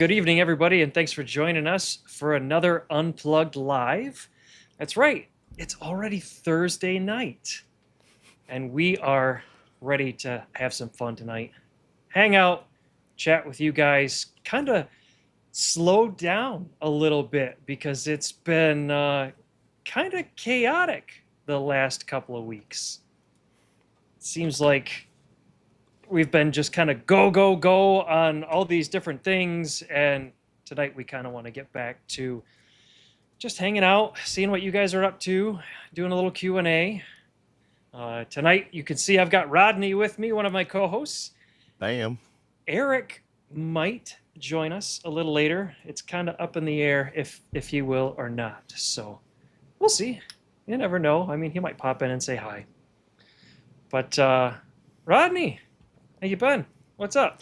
Good evening, everybody, and thanks for joining us for another Unplugged Live. That's right, it's already Thursday night, and we are ready to have some fun tonight. Hang out, chat with you guys, kind of slow down a little bit because it's been kind of chaotic the last couple of weeks. It seems like we've been just kind of go on all these different things, and tonight we kind of want to get back to just hanging out, seeing what you guys are up to, doing a little Q&A. Tonight you can see I've got Rodney with me, one of my co-hosts. Damn. Eric might join us a little later. It's kind of up in the air if he will or not, so we'll see. You never know. I mean, he might pop in and say hi. But Rodney, how you been? What's up?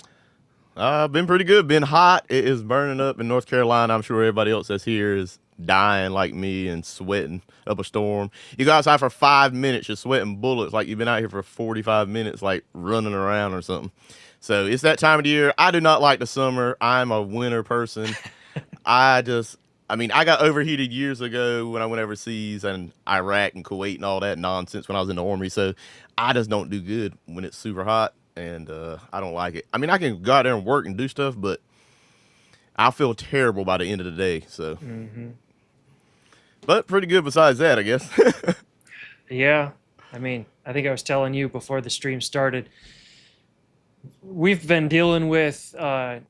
Been pretty good. Been hot. It is burning up in North Carolina. I'm sure everybody else that's here is dying like me and sweating up a storm. You go outside for 5 minutes, you're sweating bullets like you've been out here for 45 minutes, like running around or something. So it's that time of the year. I do not like the summer. I'm a winter person. I got overheated years ago when I went overseas in Iraq and Kuwait and all that nonsense when I was in the army. So I just don't do good when it's super hot. And I don't like it. I mean, I can go out there and work and do stuff, but I'll feel terrible by the end of the day. So, But pretty good besides that, I guess. Yeah, I mean, I think I was telling you before the stream started, we've been dealing with high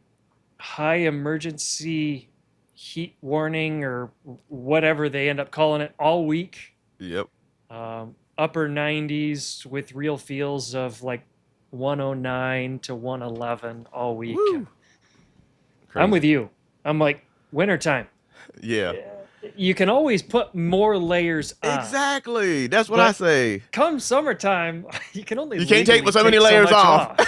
emergency heat warning or whatever they end up calling it all week. Yep. Upper 90s with real feels of like 109 to 111 all week. I'm with you. I'm like, wintertime. Yeah. You can always put more layers on. Exactly. That's what I say. Come summertime, you can't take so many layers off.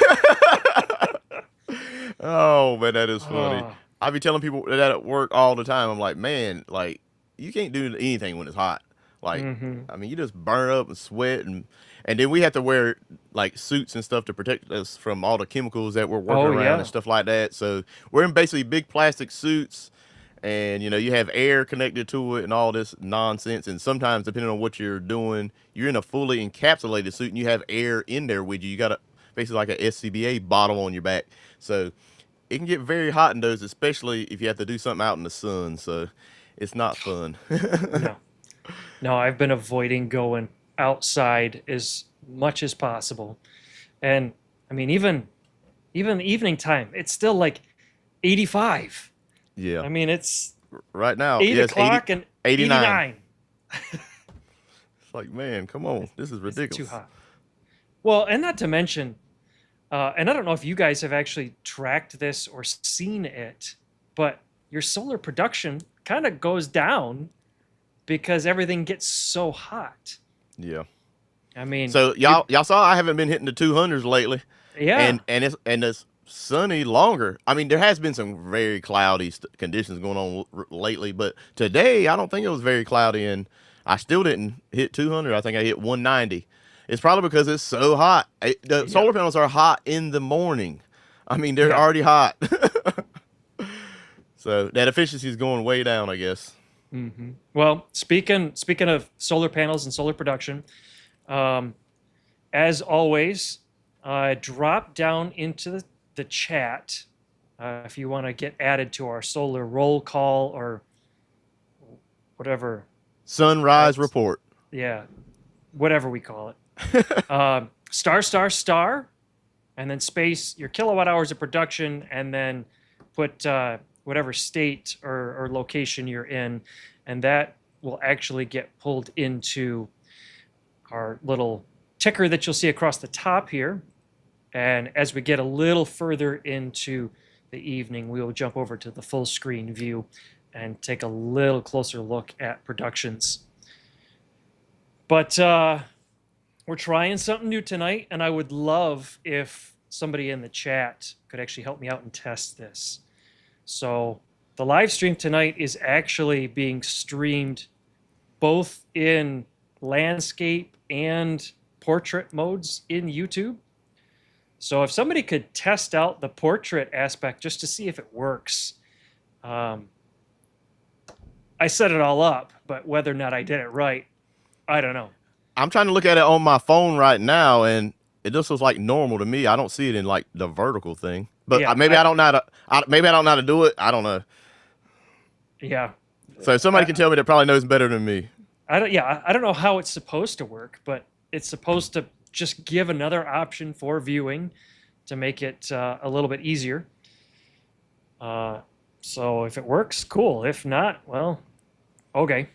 Oh, man, that is funny. I be telling people that at work all the time. I'm like, man, like, you can't do anything when it's hot. Like, I mean, you just burn up and sweat, and then we have to wear like suits and stuff to protect us from all the chemicals that we're working around and stuff like that. So we're in basically big plastic suits, and you have air connected to it and all this nonsense. And sometimes, depending on what you're doing, you're in a fully encapsulated suit and you have air in there with you. You got basically like a SCBA bottle on your back. So it can get very hot in those, especially if you have to do something out in the sun. So it's not fun. No, I've been avoiding going outside as much as possible. And I mean, even evening time, it's still like 85. Yeah. I mean, it's right now 8 o'clock and 89. It's like, man, come on. This is ridiculous. It's too hot. Well, and not to mention, and I don't know if you guys have actually tracked this or seen it, but your solar production kind of goes down because everything gets so hot. Yeah. I mean, so y'all saw I haven't been hitting the 200s lately. Yeah. And it's sunny longer. I mean, there has been some very cloudy conditions going on lately, but today I don't think it was very cloudy, and I still didn't hit 200. I think I hit 190. It's probably because it's so hot. The solar panels are hot in the morning. I mean, they're already hot. So that efficiency is going way down, I guess. Well, speaking of solar panels and solar production, as always, drop down into the chat if you want to get added to our solar roll call or whatever. Sunrise report. Yeah, whatever we call it. ****, and then space your kilowatt hours of production, and then put whatever state or location you're in, and that will actually get pulled into our little ticker that you'll see across the top here. And as we get a little further into the evening, we will jump over to the full screen view and take a little closer look at productions. But we're trying something new tonight, and I would love if somebody in the chat could actually help me out and test this. So the live stream tonight is actually being streamed both in landscape and portrait modes in YouTube. So if somebody could test out the portrait aspect just to see if it works, I set it all up, but whether or not I did it right, I don't know. I'm trying to look at it on my phone right now, and it just looks like normal to me. I don't see it in like the vertical thing. But Yeah, maybe I don't know how to. Maybe I don't know how to do it. I don't know. yeah. So somebody can tell me that probably knows better than me. I don't know how it's supposed to work, but it's supposed to just give another option for viewing to make it a little bit easier. So if it works, cool. If not, well, okay.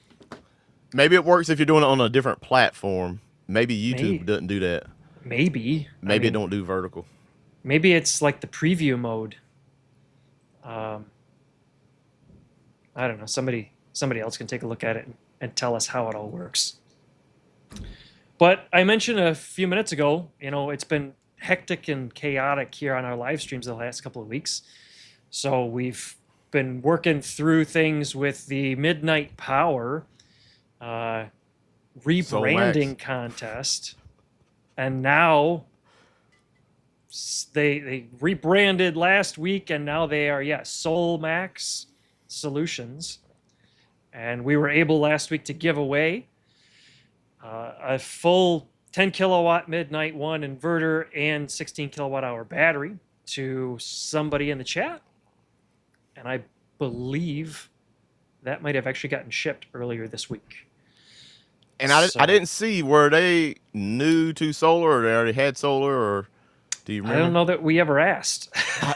Maybe it works if you're doing it on a different platform. Maybe YouTube doesn't do that. Maybe. Maybe it don't do vertical. Maybe it's like the preview mode. I don't know. Somebody else can take a look at it and tell us how it all works. But I mentioned a few minutes ago, it's been hectic and chaotic here on our live streams the last couple of weeks. So we've been working through things with the MidNite Power rebranding contest. And now they rebranded last week, and now they are, SolMax Solutions. And we were able last week to give away a full 10 kilowatt MidNite One inverter and 16 kilowatt hour battery to somebody in the chat. And I believe that might have actually gotten shipped earlier this week. And I didn't see, were they new to solar, or they already had solar, or do you remember? I don't know that we ever asked.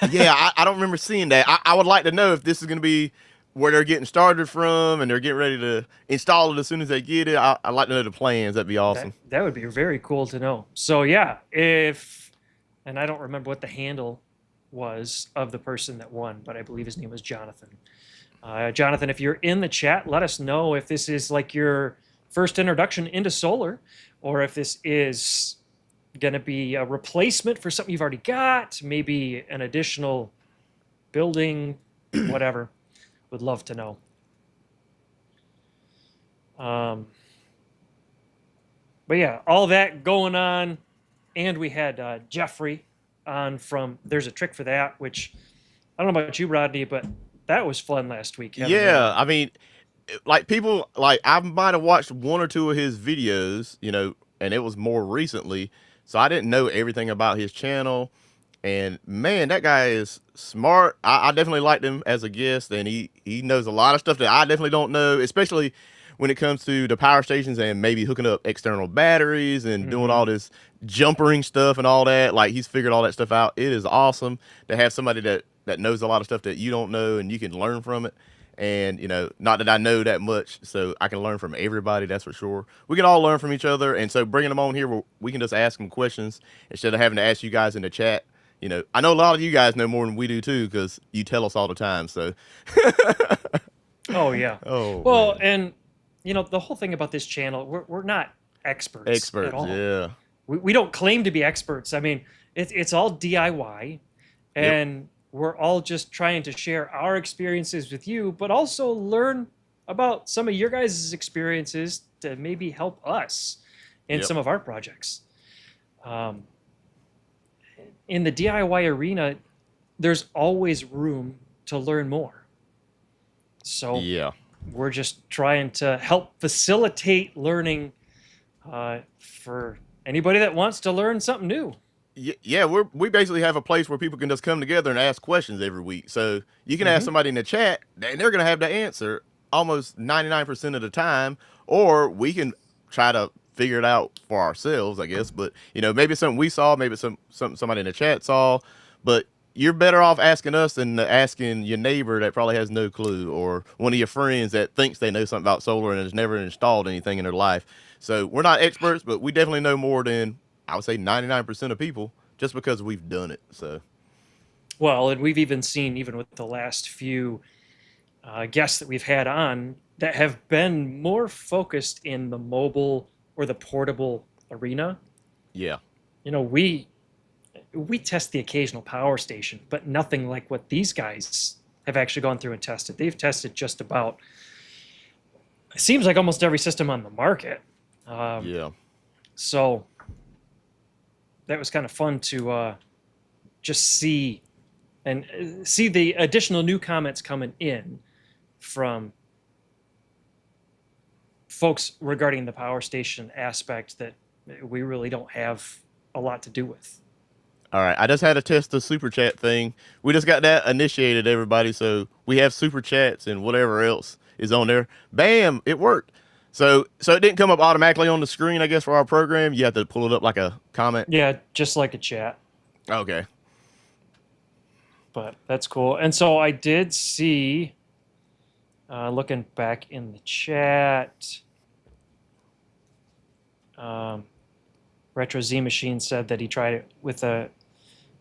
Yeah, I don't remember seeing that. I would like to know if this is going to be where they're getting started from and they're getting ready to install it as soon as they get it. I'd like to know the plans. That'd be awesome. That would be very cool to know. So yeah, and I don't remember what the handle was of the person that won, but I believe his name was Jonathan. Jonathan, if you're in the chat, let us know if this is like your first introduction into solar, or if this is going to be a replacement for something you've already got, maybe an additional building, whatever. Would love to know. But yeah, all that going on. And we had Jeffrey on from There's a Trick for That, which I don't know about you, Rodney, but that was fun last week. Yeah, I mean, like people, like I might have watched one or two of his videos, and it was more recently. So I didn't know everything about his channel. And man, that guy is smart. I definitely liked him as a guest, and he knows a lot of stuff that I definitely don't know, especially when it comes to the power stations and maybe hooking up external batteries and doing all this jumpering stuff and all that. Like, he's figured all that stuff out. It is awesome to have somebody that knows a lot of stuff that you don't know and you can learn from it. And, not that I know that much, so I can learn from everybody, that's for sure. We can all learn from each other. And so bringing them on here, we can just ask them questions instead of having to ask you guys in the chat. I know a lot of you guys know more than we do too, because you tell us all the time. So. Oh yeah. Oh. Well, man. and the whole thing about this channel, we're not experts at all. Yeah. We don't claim to be experts. I mean, it's all DIY, and we're all just trying to share our experiences with you, but also learn about some of your guys' experiences to maybe help us in some of our projects. In the DIY arena, there's always room to learn more. So we're just trying to help facilitate learning for anybody that wants to learn something new. Yeah, we basically have a place where people can just come together and ask questions every week. So you can ask somebody in the chat, and they're going to have the answer almost 99% of the time, or we can try to figure it out for ourselves, I guess. But maybe it's something we saw, maybe it's something somebody in the chat saw. But you're better off asking us than asking your neighbor that probably has no clue, or one of your friends that thinks they know something about solar and has never installed anything in their life. So we're not experts, but we definitely know more than, I would say, 99% of people, just because we've done it. So, well, and we've even seen, even with the last few guests that we've had on, that have been more focused in the mobile or the portable arena. Yeah. We test the occasional power station, but nothing like what these guys have actually gone through and tested. They've tested just about, it seems like almost every system on the market. So that was kind of fun to just see and see the additional new comments coming in from folks regarding the power station aspect that we really don't have a lot to do with. All right, I just had to test the super chat thing. We just got that initiated, everybody. So we have super chats and whatever else is on there. Bam, it worked. So it didn't come up automatically on the screen, I guess, for our program. You have to pull it up like a comment. Yeah, just like a chat. Okay. But that's cool. And so I did see, looking back in the chat, Retro Z Machine said that he tried it with a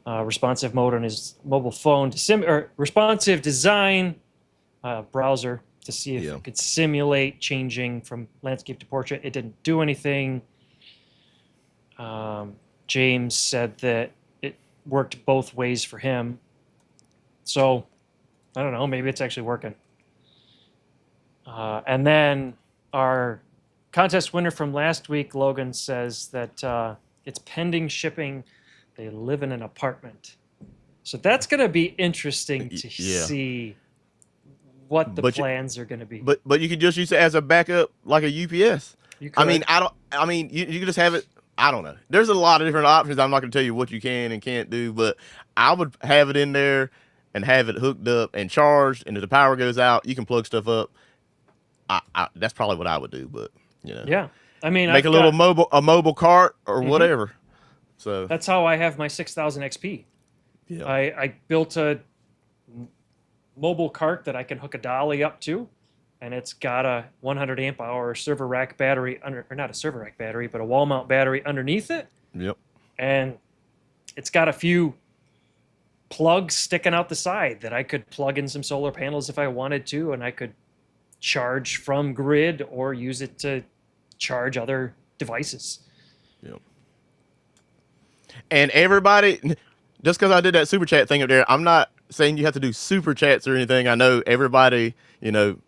responsive mode on his mobile phone or responsive design browser to see if it could simulate changing from landscape to portrait. It didn't do anything. James said that it worked both ways for him. So, I don't know, maybe it's actually working. And then our contest winner from last week, Logan, says that it's pending shipping. They live in an apartment. So that's going to be interesting to see what the plans are going to be. But you could just use it as a backup, like a UPS. You could. You can just have it. I don't know. There's a lot of different options. I'm not going to tell you what you can and can't do, but I would have it in there and have it hooked up and charged. And if the power goes out, you can plug stuff up. That's probably what I would do, but yeah. I mean, make a mobile cart or whatever. So that's how I have my 6000 XP. Yeah. I built a mobile cart that I can hook a dolly up to, and it's got a 100 amp hour server rack battery or not a server rack battery, but a wall mount battery underneath it. Yep. And it's got a few plugs sticking out the side that I could plug in some solar panels if I wanted to, and I could charge from grid or use it to charge other devices. Yep. And everybody, just because I did that super chat thing up there, I'm not saying you have to do super chats or anything. I know everybody,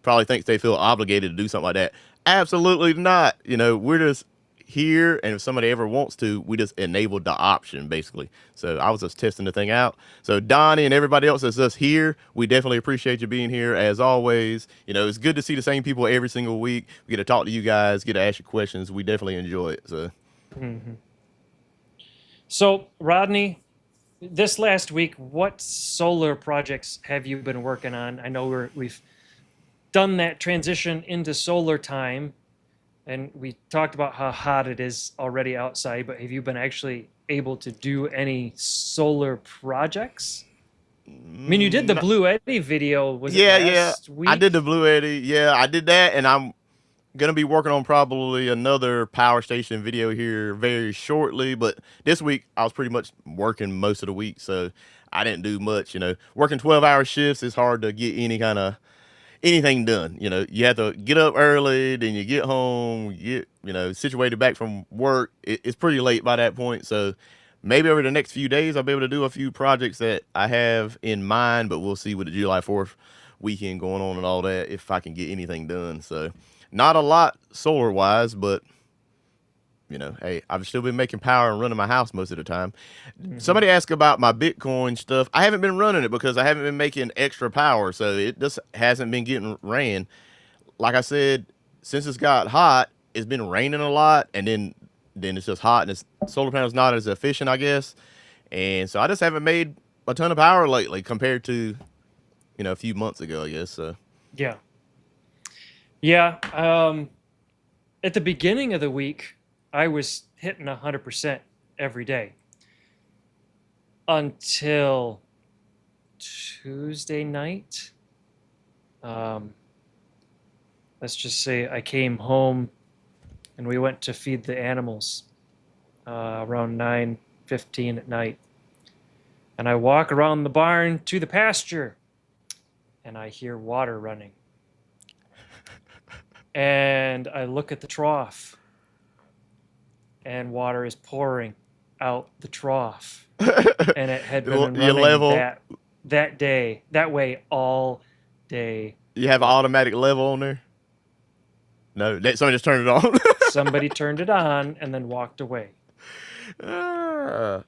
probably thinks they feel obligated to do something like that. Absolutely not. We're just here, and if somebody ever wants to, we just enabled the option, basically. So I was just testing the thing out. So Donnie and everybody else that's just here, we definitely appreciate you being here, as always. It's good to see the same people every single week. We get to talk to you guys, get to ask you questions. We definitely enjoy it. So. Mm-hmm. So, Rodney, this last week, what solar projects have you been working on? I know we've done that transition into solar time, and we talked about how hot it is already outside, but have you been actually able to do any solar projects? I mean, you did the Blue Eddy video, was it last week? I did the Blue Eddy. Yeah, I did that, and I'm gonna be working on probably another power station video here very shortly, but this week I was pretty much working most of the week, so I didn't do much. Working 12-hour shifts is hard to get anything done. You have to get up early, then you get home, get situated back from work. It's pretty late by that point, so maybe over the next few days I'll be able to do a few projects that I have in mind, but we'll see with the July 4th weekend going on and all that if I can get anything done. So not a lot solar wise, but hey, I've still been making power and running my house most of the time. Mm-hmm. Somebody asked about my Bitcoin stuff. I haven't been running it because I haven't been making extra power, so it just hasn't been getting ran. Like I said, since it's got hot, it's been raining a lot, and then it's just hot, and solar panel's not as efficient, I guess. And so I just haven't made a ton of power lately compared to a few months ago, I guess. So yeah. At the beginning of the week, I was hitting 100% every day until Tuesday night. Let's just say I came home and we went to feed the animals around 9:15 at night. And I walk around the barn to the pasture and I hear water running. And I look at the trough and water is pouring out the trough. And it had been running that way all day. You have an automatic level on there? No, somebody just turned it on. Somebody turned it on and then walked away. And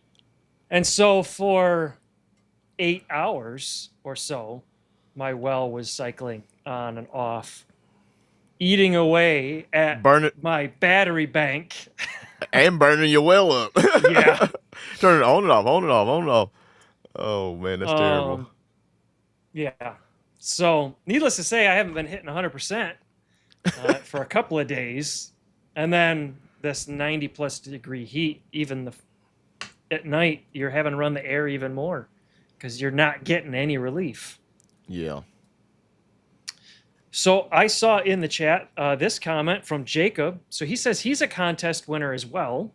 so for 8 hours or so, my well was cycling on and off, eating away at my battery bank. And burning your well up. Yeah. Turn it on and off, on and off, on and off. Oh, man, that's terrible. Yeah. So, needless to say, I haven't been hitting 100% for a couple of days. And then this 90-plus degree heat, even at night, you're having to run the air even more because you're not getting any relief. Yeah. So I saw in the chat this comment from Jacob. So he says he's a contest winner as well.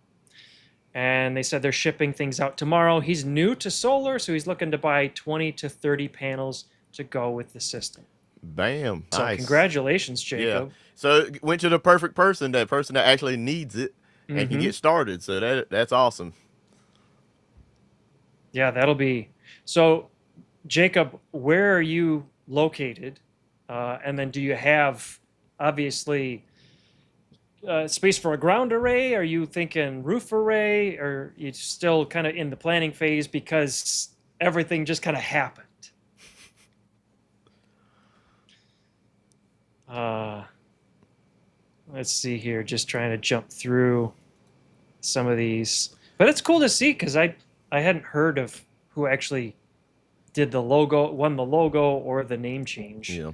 And they said they're shipping things out tomorrow. He's new to solar, so he's looking to buy 20 to 30 panels to go with the system. Bam. So nice. Congratulations, Jacob. Yeah. So it went to the perfect person, that person that actually needs it and can get started. So that's awesome. Yeah, that'll be. So, Jacob, where are you located? And then do you have, obviously, space for a ground array? Are you thinking roof array? Or are you still kind of in the planning phase because everything just kind of happened? Let's see here. Just trying to jump through some of these. But it's cool to see because I hadn't heard of who actually did the logo, won the logo or the name change. Yeah.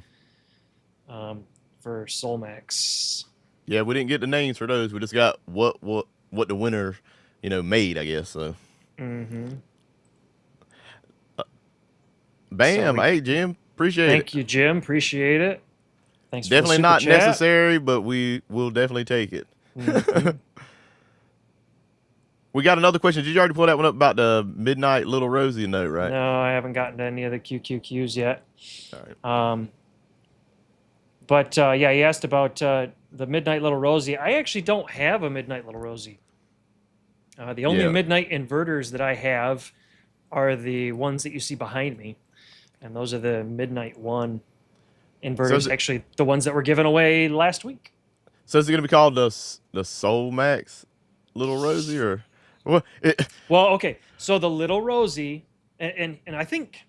For SolMax. Yeah, we didn't get the names for those. We just got what the winner, made, I guess. So. Bam! Hey, Jim, appreciate it. Thank you, Jim. Appreciate it. Thanks. Definitely for the not super chat. necessary, but we will definitely take it. We got another question. Did you already pull that one up about the MidNite Little Rosie note, right? No, I haven't gotten to any of the QQQs yet. All right. But yeah, he asked about the MidNite Little Rosie. I actually don't have a MidNite Little Rosie. The only MidNite inverters that I have are the ones that you see behind me, and those are the MidNite One inverters. Actually, the ones that were given away last week. So is it going to be called the SolMax Little Rosie, or what? Well, okay. So the Little Rosie, and I think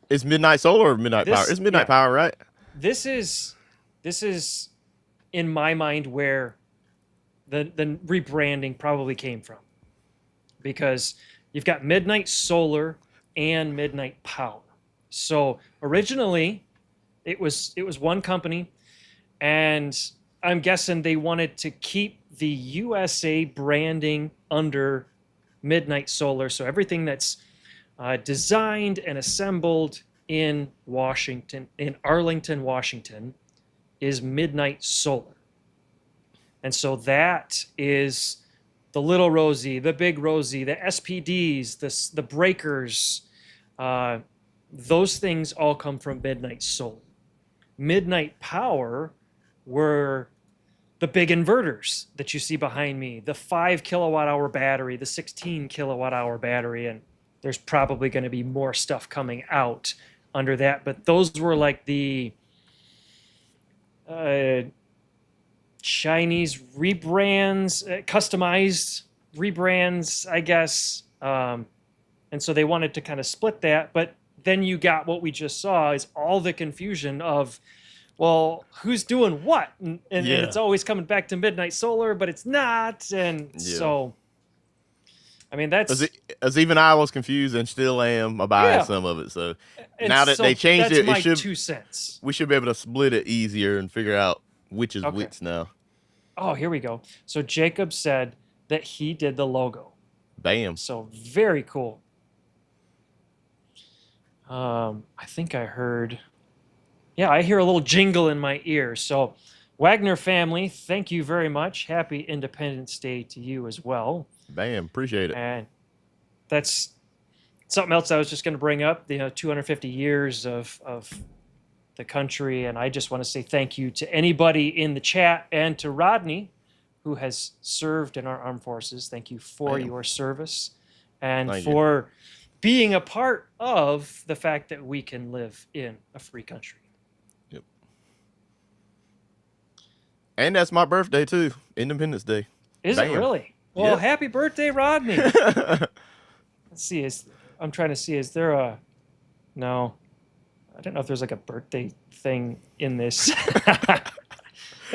it's MidNite Solar or MidNite Power. It's MidNite Power, right? This is in my mind where the rebranding probably came from, because you've got MidNite Solar and MidNite Power. So originally it was one company, and I'm guessing they wanted to keep the USA branding under MidNite Solar. So everything that's designed and assembled in Washington, in Arlington, Washington, is MidNite Solar. And so that is the Little Rosie, the Big Rosie, the SPDs, the breakers. Those things all come from MidNite Solar. MidNite Power were the big inverters that you see behind me, the 5 kilowatt hour battery, the 16 kilowatt hour battery, and there's probably going to be more stuff coming out under that. But those were like the Chinese rebrands, customized rebrands, I guess. And so they wanted to kind of split that. But then you got what we just saw is all the confusion of, well, who's doing what? And it's always coming back to MidNite Solar, but it's not. And so, I mean, that's... As even I was confused and still am about some of it. So now that they changed it, that's my 2 cents. We should be able to split it easier and figure out which is which now. Oh, here we go. So Jacob said that he did the logo. Bam. So very cool. I think I heard... Yeah, I hear a little jingle in my ear. So, Wagner family, thank you very much. Happy Independence Day to you as well. Bam, appreciate it. And that's something else I was just going to bring up. 250 years of the country, and I just want to say thank you to anybody in the chat and to Rodney, who has served in our armed forces. Thank you for your service and for being a part of the fact that we can live in a free country. Yep. And that's my birthday too, Independence Day. Is it really? Well, happy birthday, Rodney. Let's see. I'm trying to see. Is there a No. I don't know if there's like a birthday thing in this.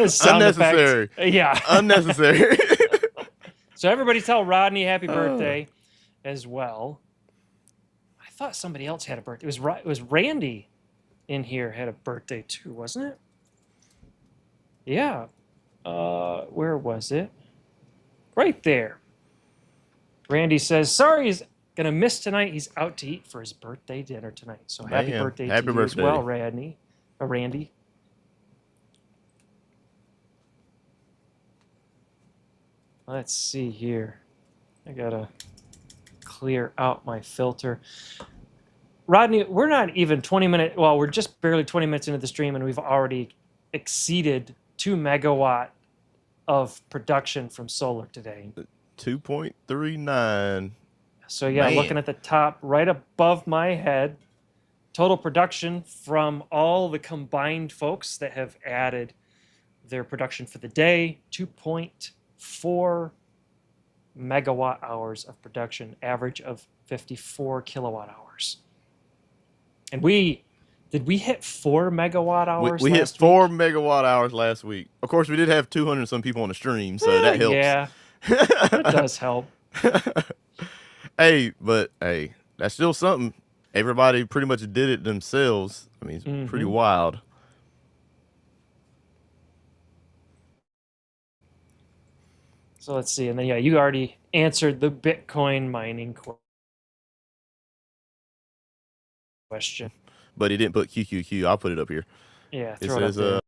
Sound Unnecessary. effect. Yeah. Unnecessary. So everybody tell Rodney happy Oh. birthday as well. I thought somebody else had a birthday. It was Randy in here had a birthday too, wasn't it? Yeah. Where was it? Right there. Randy says, sorry, he's going to miss tonight. He's out to eat for his birthday dinner tonight. So happy Man, birthday happy to you as birthday. well, Randy. Let's see here. I got to clear out my filter. Rodney, we're not even 20 minutes. Well, we're just barely 20 minutes into the stream, and we've already exceeded 2 megawatt of production from solar today. 2.39. So yeah, Man. looking at the top right above my head, total production from all the combined folks that have added their production for the day, 2.4 megawatt hours of production, average of 54 kilowatt hours. And did we hit 4 megawatt hours We hit last 4 week? megawatt hours last week. Of course, we did have 200 some people on the stream, so that helps. Yeah, that does help. Hey, that's still something. Everybody pretty much did it themselves. I mean, it's pretty wild. So let's see. And then, yeah, you already answered the Bitcoin mining question. But he didn't put QQQ. I'll put it up here. Yeah, It throw it up says, there.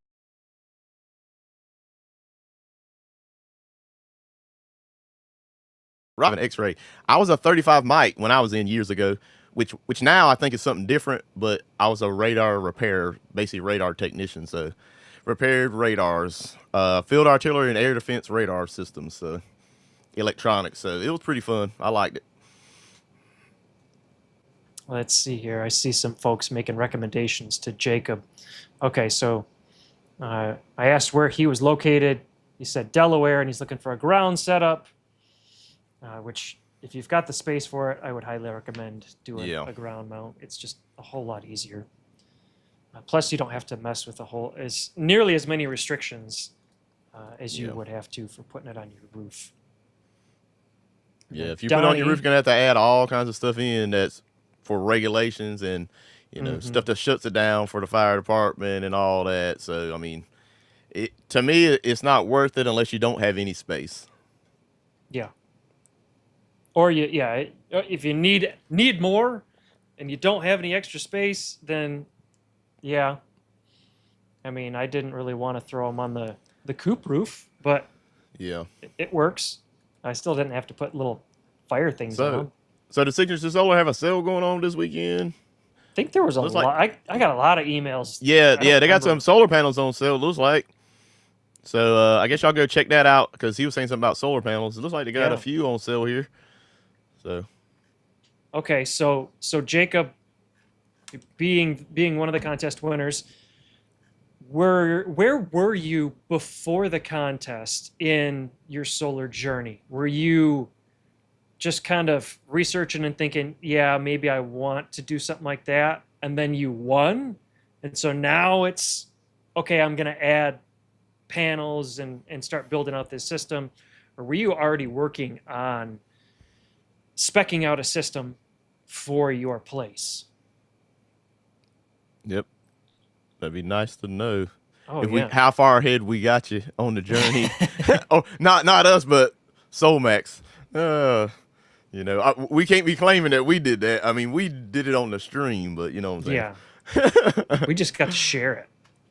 an X-ray. I was a 35 mic when I was in years ago, which now I think is something different, but I was a radar repair, basically radar technician. So repaired radars, field artillery and air defense radar systems, so electronics. So it was pretty fun. I liked it. Let's see here. I see some folks making recommendations to Jacob. Okay, so I asked where he was located. He said Delaware, and he's looking for a ground setup, which if you've got the space for it, I would highly recommend doing a ground mount. It's just a whole lot easier. Plus, you don't have to mess with nearly as many restrictions as you would have to for putting it on your roof. Yeah, if you put it on your roof, you're gonna have to add all kinds of stuff in that's for regulations and stuff that shuts it down for the fire department and all that. So I mean, to me, it's not worth it unless you don't have any space. Yeah. Or if you need more and you don't have any extra space, then yeah. I mean, I didn't really want to throw them on the coop roof, but yeah, it works. I still didn't have to put little fire things on them. So does Signature Solar have a sale going on this weekend? I think there was a lot. I got a lot of emails. Yeah, they got some solar panels on sale, it looks like. So I guess y'all go check that out, because he was saying something about solar panels. It looks like they got a few on sale here. So okay, so Jacob, being one of the contest winners, where were you before the contest in your solar journey? Were you just kind of researching and thinking, yeah, maybe I want to do something like that, and then you won, and so now it's okay, I'm going to add panels and start building out this system? Or were you already working on speccing out a system for your place? Yep, that'd be nice to know. Oh, how far ahead we got you on the journey. Oh, not us, but SolMax. We can't be claiming that we did that. I mean, we did it on the stream, but you know what I'm saying? Yeah. We just got to share it.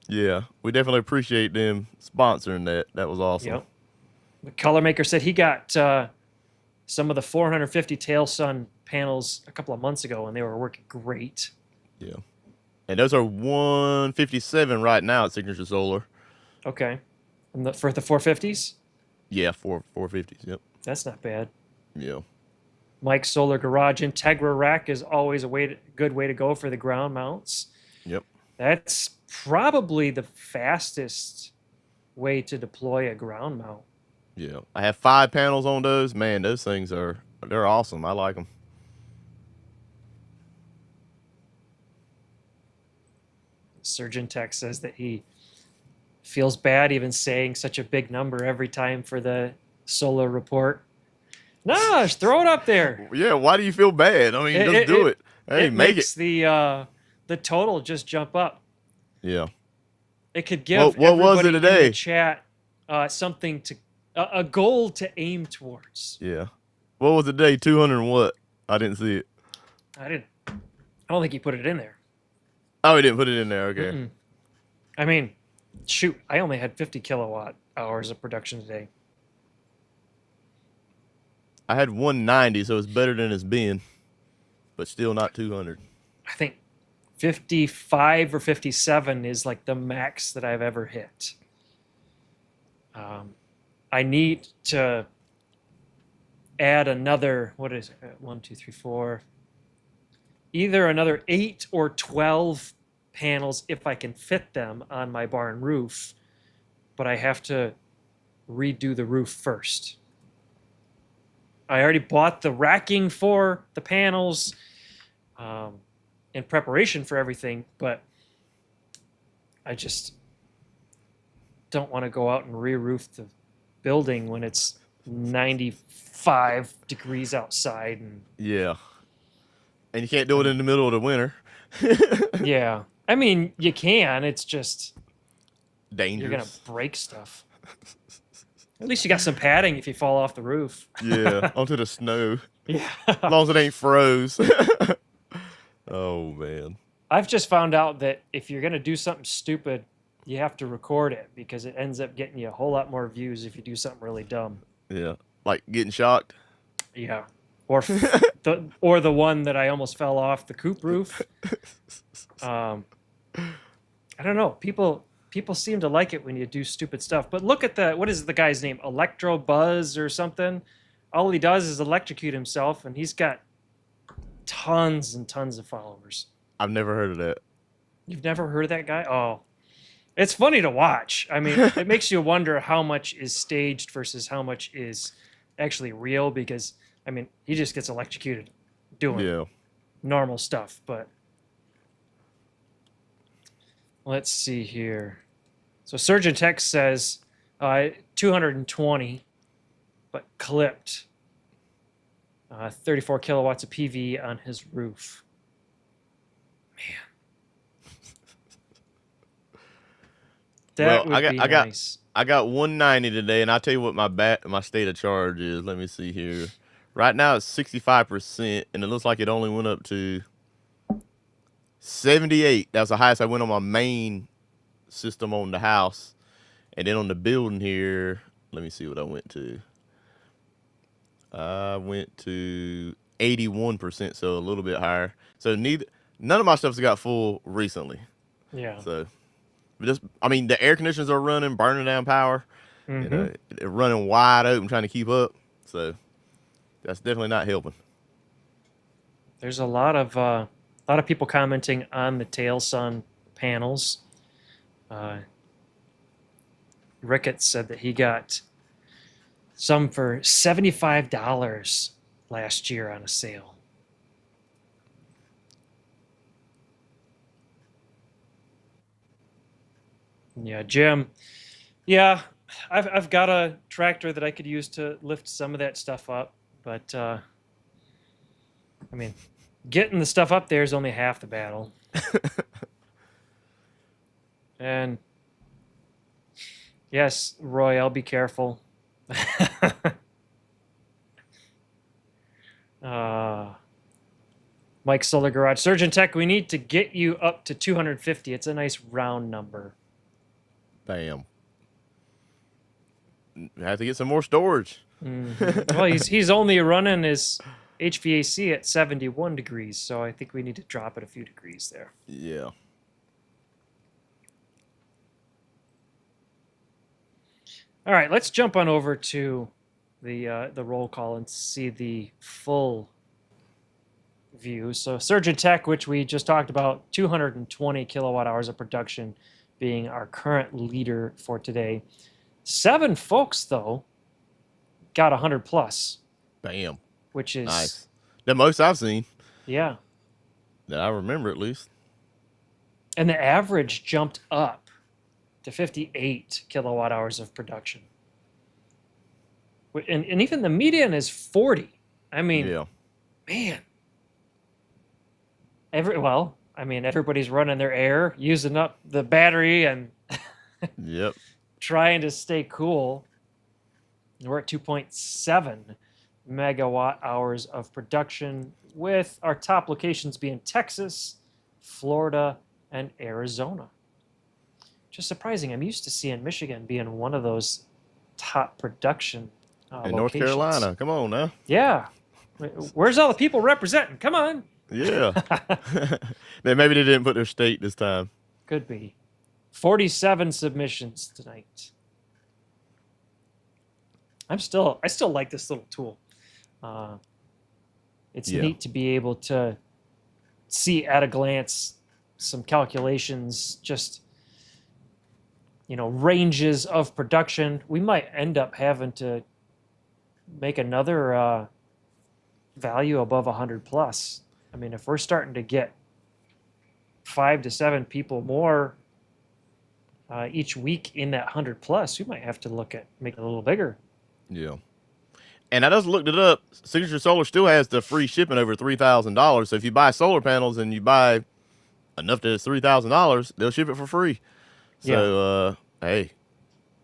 Yeah, we definitely appreciate them sponsoring that. That was awesome. Yep. The color maker said he got some of the 450 tail sun panels a couple of months ago, and they were working great. Yeah. And those are 157 right now at Signature Solar. Okay. And for the 450s? Yeah, 450s. Yep. That's not bad. Yeah. Mike's Solar Garage Integra rack is always a good way to go for the ground mounts. Yep. That's probably the fastest way to deploy a ground mount. Yeah. I have 5 panels on those. Man, those things they're awesome. I like them. Surgeon Tech says that he feels bad even saying such a big number every time for the solar report. No, just throw it up there. Yeah, why do you feel bad? I mean, just do it. Hey, It make it. makes the total just jump up. Yeah. It could give What was everybody it today? in the chat something to a goal to aim towards. Yeah. What was the day? 200 and what? I didn't see it. I don't think he put it in there. Oh, he didn't put it in there. Okay. Mm-mm. I mean, shoot, I only had 50 kilowatt hours of production today. I had 190, so it's better than it's been, but still not 200. I think 55 or 57 is like the max that I've ever hit. I need to add another, what is it? 1, 2, 3, 4. Either another 8 or 12 panels if I can fit them on my barn roof, but I have to redo the roof first. I already bought the racking for the panels in preparation for everything, but I just don't want to go out and re-roof the building when it's 95 degrees outside. And Yeah. And you can't do it in the middle of the winter. yeah, I mean, you can. It's just Dangerous. you're going to break stuff. At least you got some padding if you fall off the roof. Yeah, onto the snow. Yeah. As long as it ain't froze. Oh, man. I've just found out that if you're going to do something stupid, you have to record it because it ends up getting you a whole lot more views if you do something really dumb. Yeah. Like getting shocked. Yeah. Or the one that I almost fell off the coop roof. I don't know. People seem to like it when you do stupid stuff. But look at what is the guy's name? Electro Buzz or something? All he does is electrocute himself, and he's got tons and tons of followers. I've never heard of that. You've never heard of that guy? Oh. It's funny to watch. I mean, it makes you wonder how much is staged versus how much is actually real because, I mean, he just gets electrocuted doing normal stuff. But let's see here. So Surgeon Tech says 220, but clipped 34 kilowatts of PV on his roof. Man. That would be nice. I got 190 today, and I'll tell you what my state of charge is. Let me see here. Right now it's 65%, and it looks like it only went up to 78. That's the highest I went on my main system on the house. And then on the building here, let me see what I went to. I went to 81%, so a little bit higher. So none of my stuff's got full recently. Yeah. So I mean, the air conditioners are running, burning down power. Mm-hmm. You know, they're running wide open, trying to keep up. So that's definitely not helping. There's a lot of people commenting on the tail sun panels. Ricketts said that he got some for $75 last year on a sale. Yeah, Jim. Yeah, I've got a tractor that I could use to lift some of that stuff up, but I mean, getting the stuff up there is only half the battle. And yes, Roy, I'll be careful. Mike Solar Garage. Surgeon Tech, we need to get you up to 250. It's a nice round number. Bam. I have to get some more storage. Mm-hmm. Well, he's only running his HVAC at 71 degrees, so I think we need to drop it a few degrees there. Yeah. All right, let's jump on over to the roll call and see the full view. So Surgeon Tech, which we just talked about, 220 kilowatt hours of production being our current leader for today. 7 folks, though, got 100 plus. Bam. Which is nice. The most I've seen. Yeah. That I remember, at least. And the average jumped up to 58 kilowatt hours of production. And even the median is 40. I mean, Yeah. man. Everybody's running their air, using up the battery and Yep. trying to stay cool. We're at 2.7 megawatt hours of production, with our top locations being Texas, Florida, and Arizona. Just surprising. I'm used to seeing Michigan being one of those top production In North locations. Carolina. Come on now. Yeah. Where's all the people representing? Come on. Yeah. Then maybe they didn't put their state this time. Could be. 47 submissions tonight. I still like this little tool. It's neat to be able to see at a glance some calculations, just ranges of production. We might end up having to make another value above 100 plus. I mean, if we're starting to get 5 to 7 people more each week in that 100 plus, we might have to look at making it a little bigger. Yeah. And I just looked it up. Signature Solar still has the free shipping over $3,000. So if you buy solar panels and you buy enough that it's $3,000, they'll ship it for free. So hey,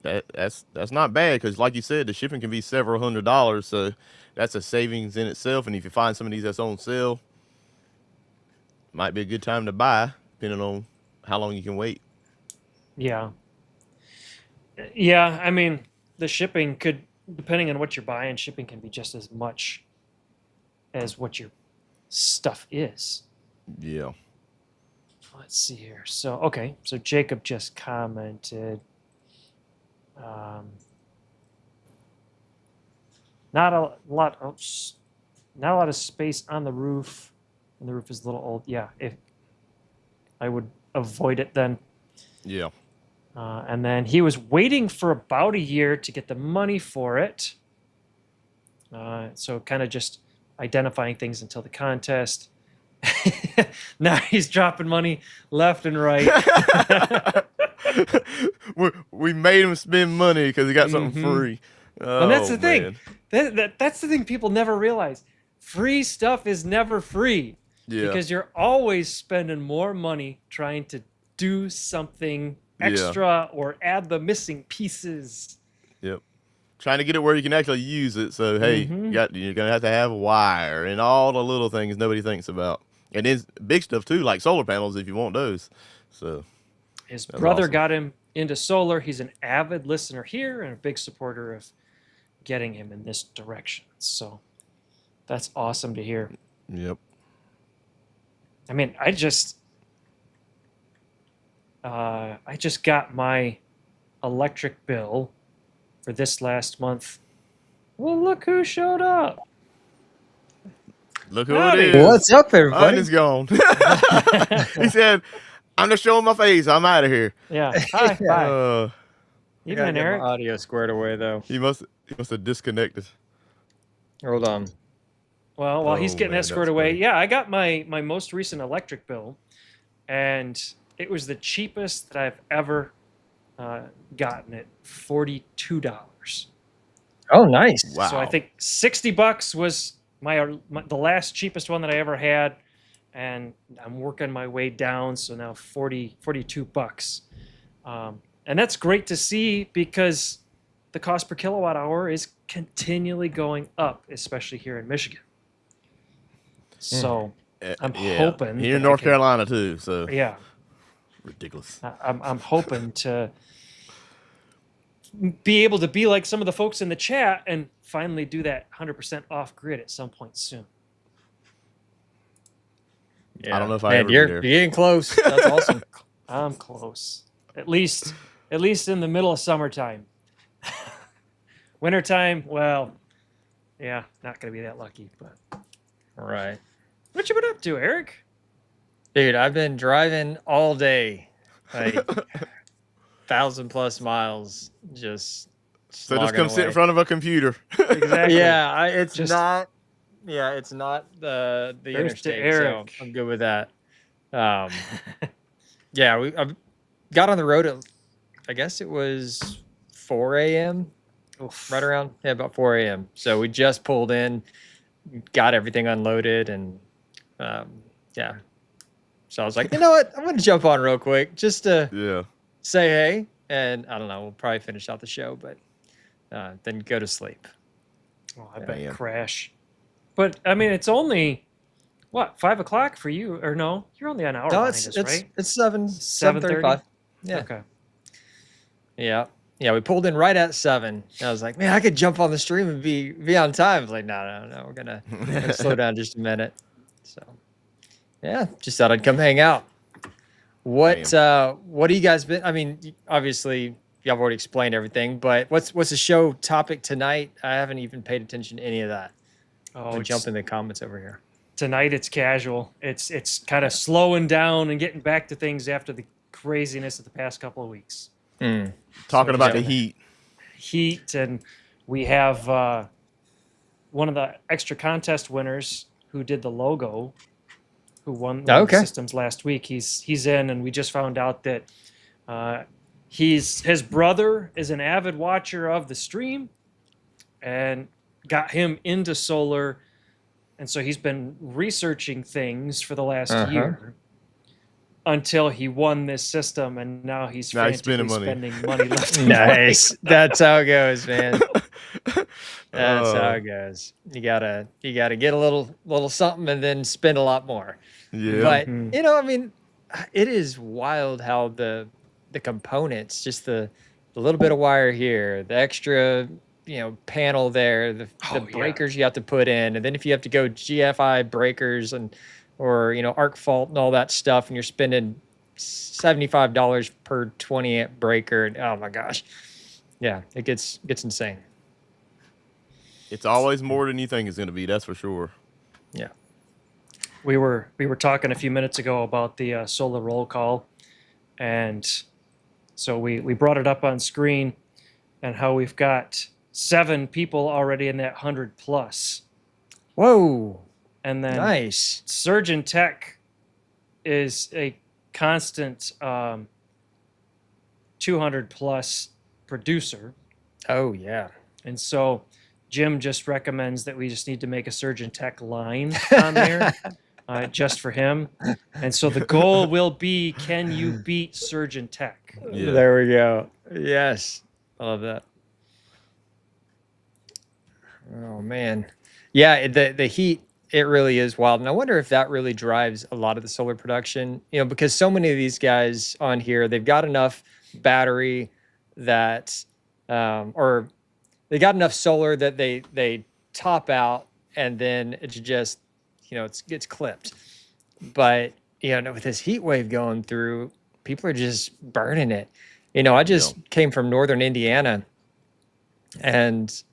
that's not bad, because like you said, the shipping can be several $100s. So that's a savings in itself. And if you find some of these that's on sale, might be a good time to buy, depending on how long you can wait. Yeah. Yeah, I mean, the shipping could, depending on what you're buying, shipping can be just as much as what your stuff is. Yeah. Let's see here. So Jacob just commented. Not a lot of space on the roof, and the roof is a little old. Yeah, if I would avoid it then. Yeah. And then he was waiting for about a year to get the money for it. So kind of just identifying things until the contest. Now he's dropping money left and right. we made him spend money because he got something free. Oh, and that's the thing. That's the thing people never realize. Free stuff is never free. Yeah. Because you're always spending more money trying to do something extra or add the missing pieces. Yep. Trying to get it where you can actually use it. So, hey, you're going to have a wire and all the little things nobody thinks about. And then big stuff, too, like solar panels if you want those. So his brother got him into solar. He's an avid listener here and a big supporter of getting him in this direction. So that's awesome to hear. Yep. I mean, I just got my electric bill for this last month. Well, look who showed up. Look who it is. What's up, everybody? Is gone. He said, I'm just showing my face. I'm out of here. Yeah. Hi. Bye. Even Eric. My audio squared away, though. He must have disconnected. Hold on. Well, while he's getting that squared away, yeah, I got my most recent electric bill, and it was the cheapest that I've ever gotten at $42. Oh, nice! Wow. So I think $60 was the last cheapest one that I ever had, and I'm working my way down. So now $42, and that's great to see because the cost per kilowatt hour is continually going up, especially here in Michigan. So I'm hoping here in North Carolina too. So yeah, ridiculous. I'm hoping to be able to be like some of the folks in the chat and finally do that 100% off grid at some point soon. Yeah. I don't know if you're getting close. That's awesome. I'm close. At least in the middle of summertime. Wintertime, well, yeah, not gonna be that lucky. But all right. What you been up to, Eric? Dude, I've been driving all day, like 1,000+ miles, just come sit in front of a computer. Exactly. Yeah, it's not the interstate, so I'm good with that. Yeah, I got on the road at, I guess it was 4 a.m. Oof. right around about 4 a.m. So we just pulled in, got everything unloaded, and yeah. So I was like, you know what? I'm gonna jump on real quick just to Yeah. say hey, and I don't know. We'll probably finish out the show, but then go to sleep. Oh, I bet Man. crash. But I mean, it's only what 5 o'clock for you, or no? You're only an hour No, behind it's us, it's right? it's 7:35. 7:30. Yeah. Okay. Yeah. We pulled in right at 7. I was like, man, I could jump on the stream and be on time. I was like, no, we're gonna slow down just a minute. So yeah, just thought I'd come hang out. What do you guys been? I mean, obviously y'all have already explained everything, but what's the show topic tonight? I haven't even paid attention to any of that. Oh, I'm jump in the comments over here. tonight it's casual. It's kind of slowing down and getting back to things after the craziness of the past couple of weeks. Talking So, about yeah. the heat. Heat, and we have one of the extra contest winners who did the logo, who won one of the systems last week. He's in, and we just found out that his brother is an avid watcher of the stream and got him into solar, and so he's been researching things for the last year until he won this system, and now he's frantically spending money left and Nice. right. That's how it goes, man. That's how it goes. You gotta get a little something and then spend a lot more. Yeah. But I mean, it is wild how the components, just the little bit of wire here, the extra panel there, the breakers you have to put in, and then if you have to go GFI breakers or arc fault and all that stuff, and you're spending $75 per 20 amp breaker, and oh my gosh, yeah, it gets insane. It's always more than you think it's going to be. That's for sure. Yeah. We were talking a few minutes ago about the solar roll call, and so we brought it up on screen, and how we've got 7 people already in that 100 plus. Whoa. And then nice. Surgeon Tech is a constant 200 plus producer. Oh yeah. And so Jim just recommends that we just need to make a Surgeon Tech line on there just for him. And so the goal will be, can you beat Surgeon Tech? Yeah. There we go. Yes. I love that. Oh man. Yeah, the heat, it really is wild. And I wonder if that really drives a lot of the solar production, because so many of these guys on here, they've got enough battery that, or they got enough solar that they top out, and then it's just, it gets clipped. But, with this heat wave going through, people are just burning it. I just came from northern Indiana, and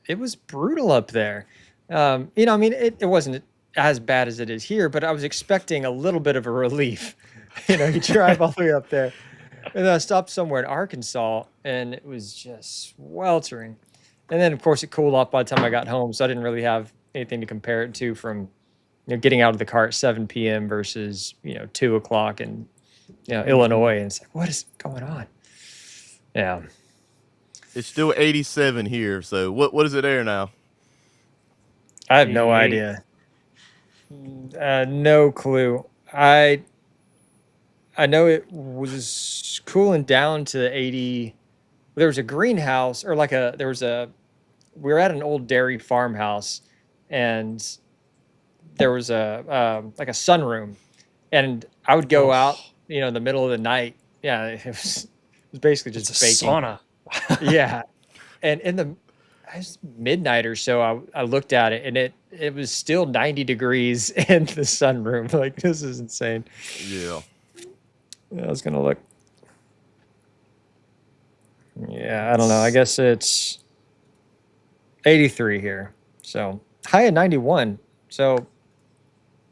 it was brutal up there. I mean, it wasn't as bad as it is here, but I was expecting a little bit of a relief. You drive all the way up there, and then I stopped somewhere in Arkansas, and it was just sweltering. And then, of course, it cooled off by the time I got home, so I didn't really have anything to compare it to from getting out of the car at 7 p.m. versus 2 o'clock in Illinois. And it's like, what is going on? Yeah. It's still 87 here. So what is it there now? I have no idea. No clue. I know it was cooling down to 80. There was a greenhouse, or we were at an old dairy farmhouse, and there was a sunroom, and I would go out, in the middle of the night. Yeah, it was basically just baking. Sauna. Yeah, and in the midnight or so, I looked at it, and it was still 90 degrees in the sunroom. Like, this is insane. Yeah. I was gonna look. Yeah, I don't know. I guess it's 83 here. So high at 91. So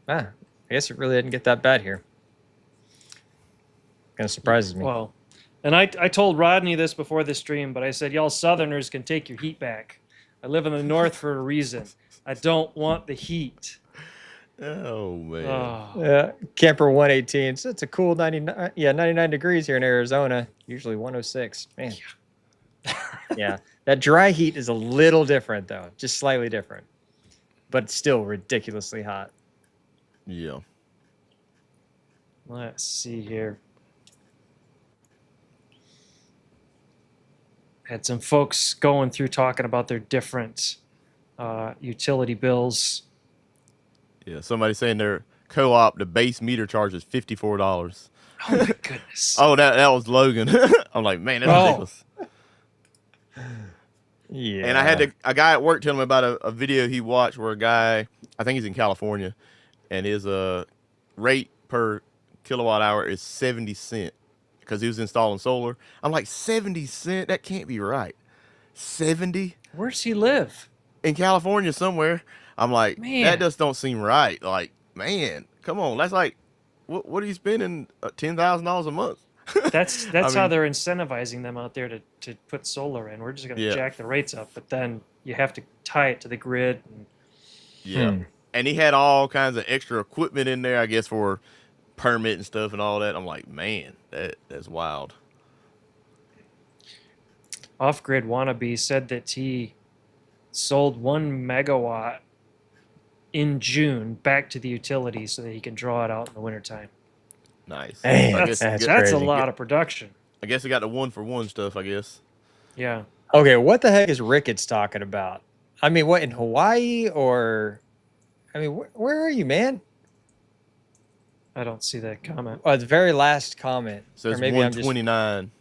I guess it really didn't get that bad here. Kind of surprises me. Well, and I told Rodney this before the stream, but I said, y'all Southerners can take your heat back. I live in the North for a reason. I don't want the heat. Oh man. Oh, Camper 118. So it's a cool 99 degrees here in Arizona. Usually 106. Man. Yeah. That dry heat is a little different though, just slightly different, but it's still ridiculously hot. Yeah. let's see here. Had some folks going through talking about their different utility bills. Yeah. Somebody saying their co-op, the base meter charge is $54. Oh my goodness. Oh, that was Logan. I'm like, man, that's Oh. ridiculous. Yeah. And I had a guy at work tell me about a video he watched where a guy, I think he's in California, and his rate per kilowatt hour is 70 cents because he was installing solar. I'm like, 70 cents? That can't be right. 70 Where's he live? in California somewhere. I'm like, Man. that just don't seem right. Like, man, come on. That's like, what are you spending $10,000 a month? That's I how mean- they're incentivizing them out there to put solar in. We're just going to Yeah. jack the rates up, but then you have to tie it to the grid. And Yeah. And he had all kinds of extra equipment in there, I guess, for permit and stuff and all that. I'm like, man, that's wild. Off-Grid Wannabe said that he sold 1 megawatt in June back to the utility so that he can draw it out in the wintertime. Nice. Dang, I that's guess, That's a crazy. lot of production. I guess he got the 1-for-1 stuff, I guess. Yeah. Okay, what the heck is Ricketts talking about? I mean, what, in Hawaii or... I mean, where are you, man? I don't see that comment. Oh, the very last comment. So Or it's maybe I'm just... 129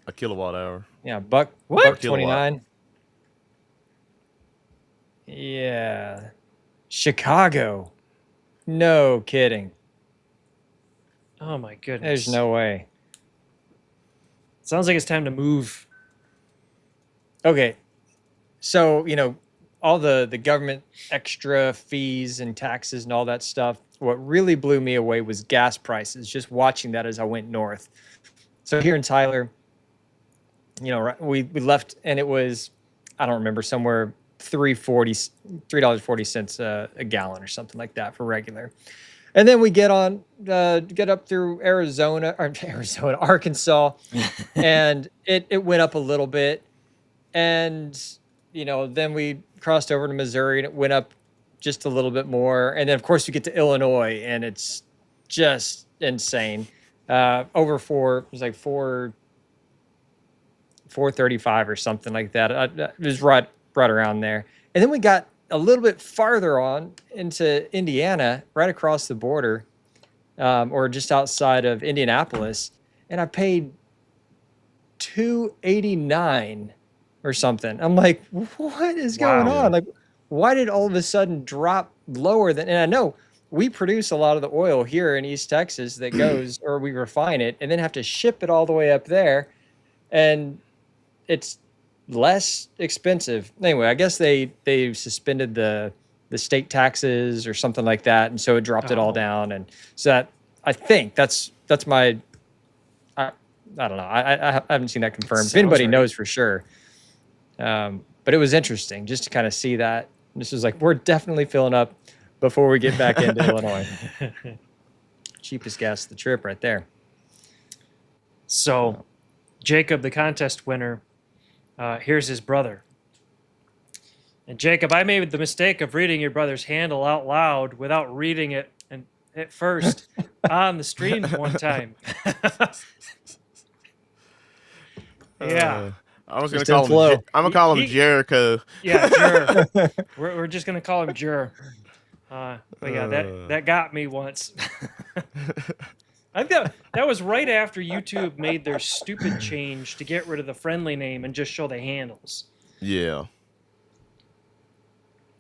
a kilowatt hour. Yeah, buck What? 29. Yeah. Chicago. No kidding. Oh my goodness. There's no way. Sounds like it's time to move. Okay. So, you know, all the government extra fees and taxes and all that stuff. What really blew me away was gas prices, just watching that as I went north. So here in Tyler, you know, we left and it was, I don't remember, somewhere $3.40 a gallon or something like that for regular. And then we get up through Arkansas, and it went up a little bit. And, you know, then we crossed over to Missouri and it went up just a little bit more. And then of course we get to Illinois and it's just insane. It was like 435 or something like that. It was right around there. And then we got a little bit farther on into Indiana, right across the border, or just outside of Indianapolis, and I paid $2.89 or something. I'm like, what is going Wow. on? Like, why did all of a sudden drop lower than? And I know we produce a lot of the oil here in East Texas that goes, or we refine it, and then have to ship it all the way up there, and it's less expensive. Anyway, I guess they suspended the state taxes or something like that, and so it dropped it all Oh. down. And so that, I think that's my, I don't know. I haven't seen that confirmed. If Sounds anybody right. knows for sure. But it was interesting just to kind of see that. This was like, we're definitely filling up before we get back into Illinois. Cheapest gas of the trip right there. So, Jacob, the contest winner, here's his brother. And Jacob, I made the mistake of reading your brother's handle out loud without reading it and at first on the stream one time. Yeah. I was gonna Just in call flow. him. I'm gonna call him He- Jericho. Yeah, Jur. We're just gonna call him Jur. But yeah, that got me once. I think that was right after YouTube made their stupid change to get rid of the friendly name and just show the handles. Yeah.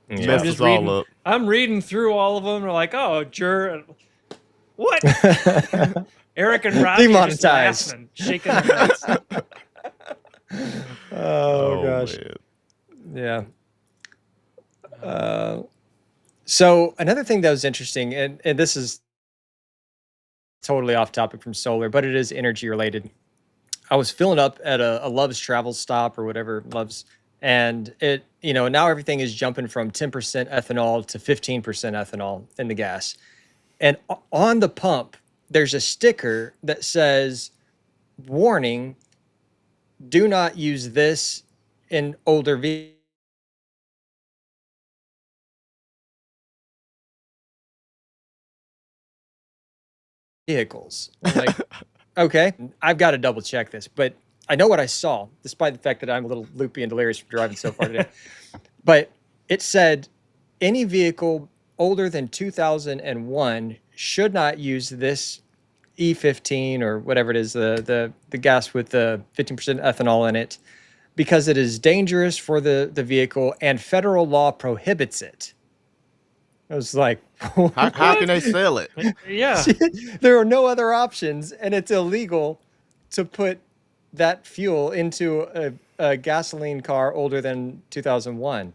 Yeah. Messed just us all reading- up. I'm reading through all of them. They're like, oh, Jur. What? Eric and Rodney are just Demonetized. laughing, shaking their heads. Oh gosh. Man. Yeah. So another thing that was interesting, and this is totally off topic from solar, but it is energy related. I was filling up at a Love's travel stop or whatever Love's and it, now everything is jumping from 10% ethanol to 15% ethanol in the gas. And on the pump, there's a sticker that says, warning, do not use this in older vehicles. I'm like, okay, I've got to double check this, but I know what I saw, despite the fact that I'm a little loopy and delirious from driving so far today. But it said any vehicle older than 2001 should not use this E15 or whatever it is, the gas with the 15% ethanol in it, because it is dangerous for the vehicle and federal law prohibits it. I was like, How can they sell it? Yeah. there are no other options, and it's illegal to put that fuel into a gasoline car older than 2001.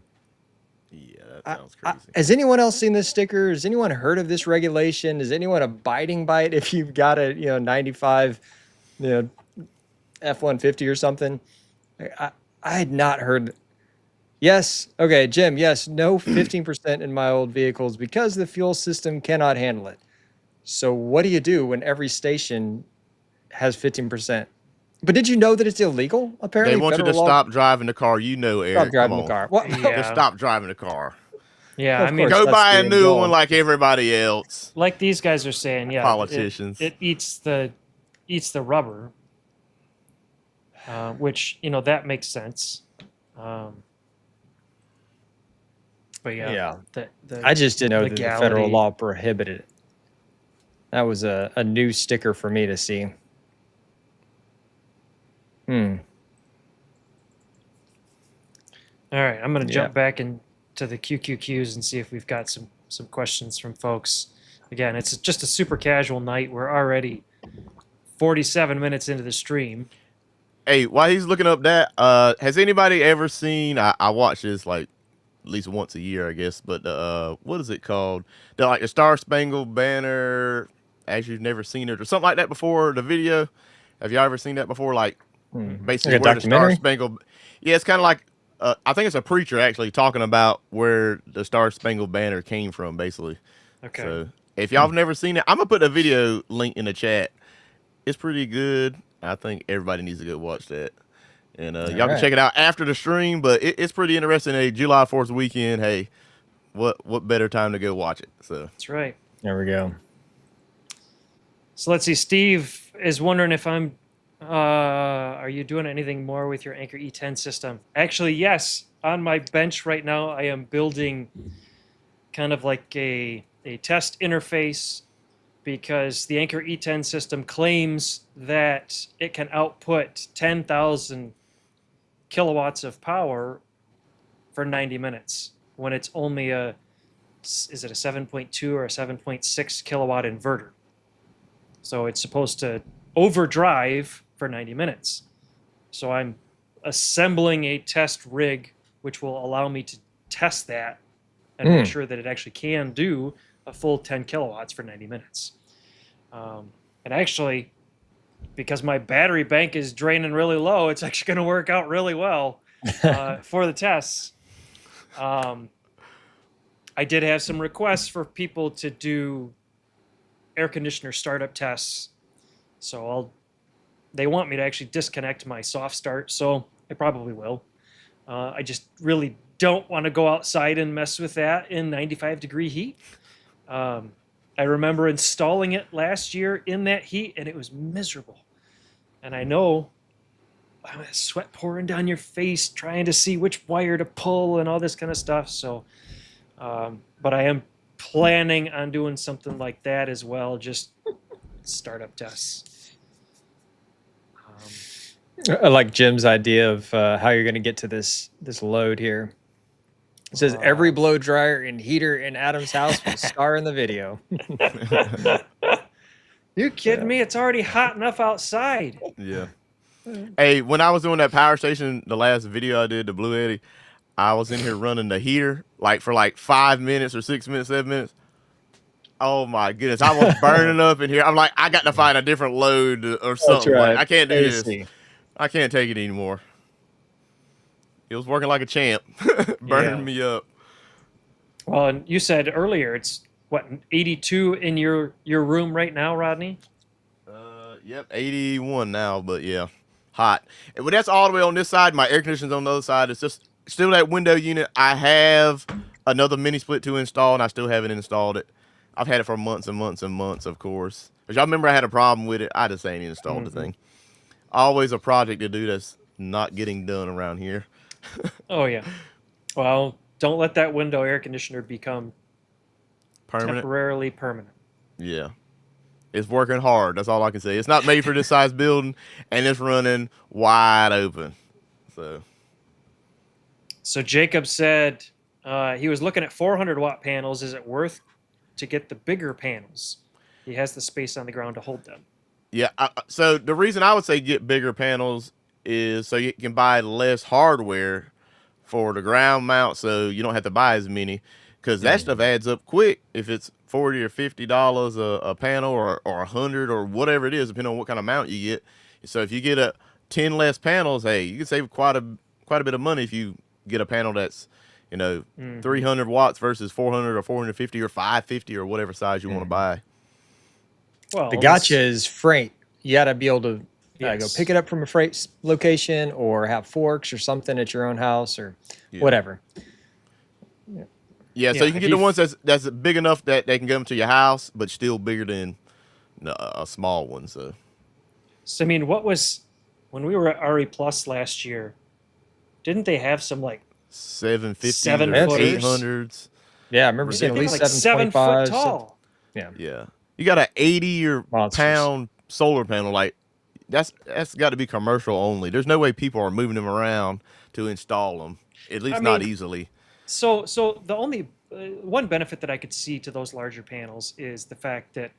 Yeah, that sounds crazy. Has anyone else seen this sticker? Has anyone heard of this regulation? Is anyone abiding by it if you've got a 95 F-150 or something? I had not heard. Yes. Okay, Jim. Yes. No 15% in my old vehicles because the fuel system cannot handle it. So what do you do when every station has 15%? But did you know that it's illegal? Apparently, They want you to stop driving the car. Eric. Stop driving the car. Well, Yeah. Just stop driving the car. Yeah, Of I mean, course. Go that's buy a the new goal. one like everybody else. like these guys are saying, yeah, Politicians. It eats the rubber, which that makes sense. But yeah, I just didn't know that the federal legality- law prohibited it. That was a new sticker for me to see. All right, I'm going to jump back into the QQQs and see if we've got some questions from folks. Again, it's just a super casual night. We're already 47 minutes into the stream. Hey, while he's looking up that, has anybody ever seen? I watch this like at least once a year, I guess. But what is it called? The Star Spangled Banner. As you've never seen it or something like that before. The video. Have y'all ever seen that before? Like basically Like a where the Star documentary? Spangled. Yeah, it's kind of like. I think it's a preacher actually talking about where the Star Spangled Banner came from, basically. Okay. So if y'all have never seen it, I'm gonna put a video link in the chat. It's pretty good. I think everybody needs to go watch that. And y'all can check it out after the stream, but it's pretty interesting. A July 4th weekend. Hey, what better time to go watch it? So That's right. There we go. So let's see. Steve is wondering if I'm. Are you doing anything more with your Anker E10 system? Actually, yes. On my bench right now, I am building kind of like a test interface because the Anker E10 system claims that it can output 10,000 kilowatts of power for 90 minutes when it's only is it a 7.2 or a 7.6 kilowatt inverter. So it's supposed to overdrive for 90 minutes. So I'm assembling a test rig which will allow me to test that and make sure that it actually can do a full 10 kilowatts for 90 minutes. And actually, because my battery bank is draining really low, it's actually going to work out really well for the tests. I did have some requests for people to do air conditioner startup tests. So they want me to actually disconnect my soft start, so I probably will. I just really don't want to go outside and mess with that in 95-degree heat. I remember installing it last year in that heat, and it was miserable. And I know sweat pouring down your face, trying to see which wire to pull and all this kind of stuff. So, but I am planning on doing something like that as well, just startup tests. I like Jim's idea of how you're going to get to this load here. It says every blow dryer and heater in Adam's house will star in the video. You kidding me? It's already hot enough outside. yeah. Hey, when I was doing that power station, the last video I did, the Blue Eddy, I was in here running the heater for 5 minutes or 6 minutes, 7 minutes. Oh my goodness, I was burning up in here. I'm like, I got to find a different load or something. That's right. Like, I can't do AC. this. I can't take it anymore. It was working like a champ, burning me up. Well, and you said earlier it's what 82 in your room right now, Rodney? Yep, 81 now, but yeah, hot. But that's all the way on this side. My air conditioning's on the other side. It's just still that window unit. I have another mini split to install, and I still haven't installed it. I've had it for months and months and months, of course. But y'all remember I had a problem with it. I just ain't installed the thing. Always a project to do that's not getting done around here. Oh yeah. Well, don't let that window air conditioner become Permanent. temporarily permanent. Yeah. It's working hard. That's all I can say. It's not made for this size building, and it's running wide open. So Jacob said he was looking at 400 watt panels. Is it worth to get the bigger panels? He has the space on the ground to hold them. Yeah. So the reason I would say get bigger panels is so you can buy less hardware for the ground mount, so you don't have to buy as many, because that stuff adds up quick. If it's $40 or $50 a panel, or 100 or whatever it is, depending on what kind of mount you get. So if you get 10 less panels, hey, you can save quite a bit of money if you get a panel that's 300 watts versus 400 or 450 or 550 or whatever size you want to buy. Well, The gotcha is freight. You got to be able to go Yes. pick it up from a freight location, or have forks or something at your own house, or whatever. Yeah, so Yeah, you can if get you the ones that's big enough that they can come to your house, but still bigger than a small one. So I mean, what was when we were at RE Plus last year? Didn't they have some like 750s 7 or footers? 800s. Yeah, I remember seeing at they were least like 7 foot 725s. tall? Yeah. Yeah, you got an 80 or Monsters. pound solar panel. Like that's got to be commercial only. There's no way people are moving them around to install them. At least not mean, easily. So the only one benefit that I could see to those larger panels is the fact that,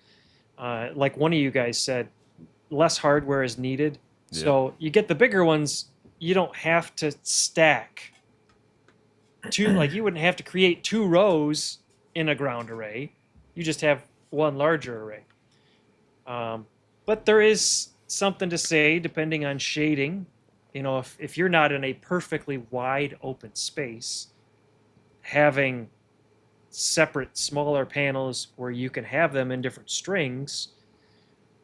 like one of you guys said, less hardware is needed. Yeah. So you get the bigger ones, you don't have to stack two. Like you wouldn't have to create 2 rows in a ground array. You just have one larger array. But there is something to say, depending on shading. If you're not in a perfectly wide open space, having separate smaller panels where you can have them in different strings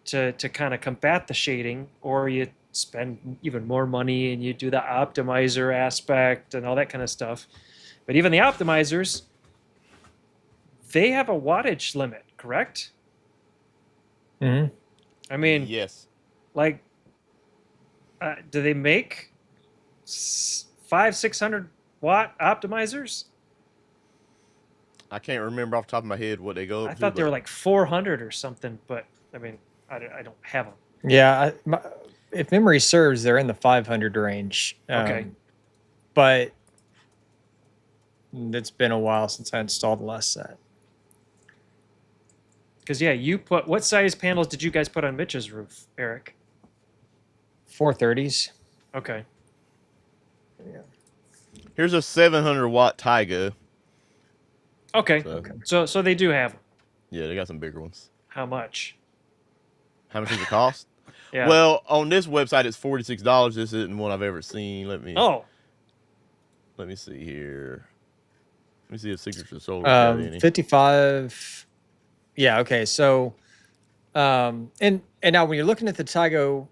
to kind of combat the shading, or you spend even more money and you do the optimizer aspect and all that kind of stuff. But even the optimizers, they have a wattage limit, correct? Mm-hmm. I mean, Yes. like, do they make 500-600 watt optimizers? I can't remember off the top of my head what they go up I to. thought they were like 400 or something, but I mean, I don't have them. Yeah, if memory serves, they're in the 500 range. Okay. But it's been a while since I installed the last set. Because you put, what size panels did you guys put on Mitch's roof, Eric? 430s. Okay. Yeah. Here's a 700 watt TIGO. Okay. So they do have them. Yeah, they got some bigger ones. How much? How much does it cost? Yeah. Well, on this website, it's $46. This isn't one I've ever seen. Let me see here. Let me see if Signature Solar got any. 55. Yeah. Okay. So, and now when you're looking at the TIGO,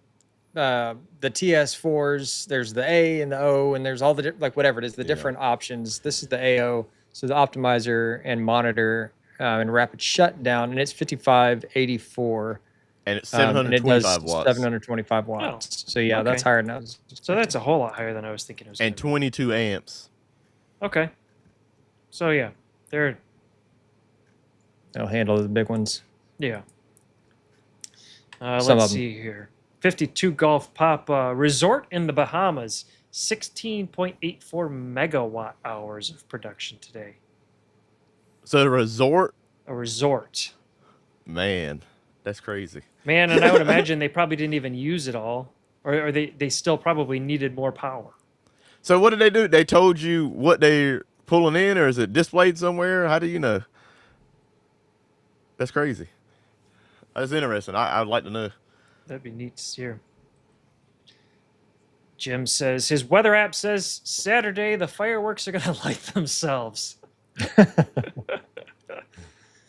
the TS4s, there's the A and the O, and there's all the like whatever it is, the different options. This is the AO, so the optimizer and monitor and rapid shutdown, and it's 5584. And it's And it 725 does watts. 725 watts. So yeah, that's okay. higher than I was. So that's a whole lot higher than I was thinking it was. And gonna 22 amps. be. Okay. So yeah, they're They'll handle the big ones. yeah. Some Let's of 'em. see here. 52 Golf Pop resort in the Bahamas, 16.84 megawatt hours of production today. So the resort, A resort. man, that's crazy. Man, and I would imagine they probably didn't even use it all, or they still probably needed more power. So what did they do? They told you what they're pulling in, or is it displayed somewhere? How do you know? That's crazy. That's interesting. I'd like to know. That'd be neat to hear. Jim says his weather app says Saturday the fireworks are going to light themselves.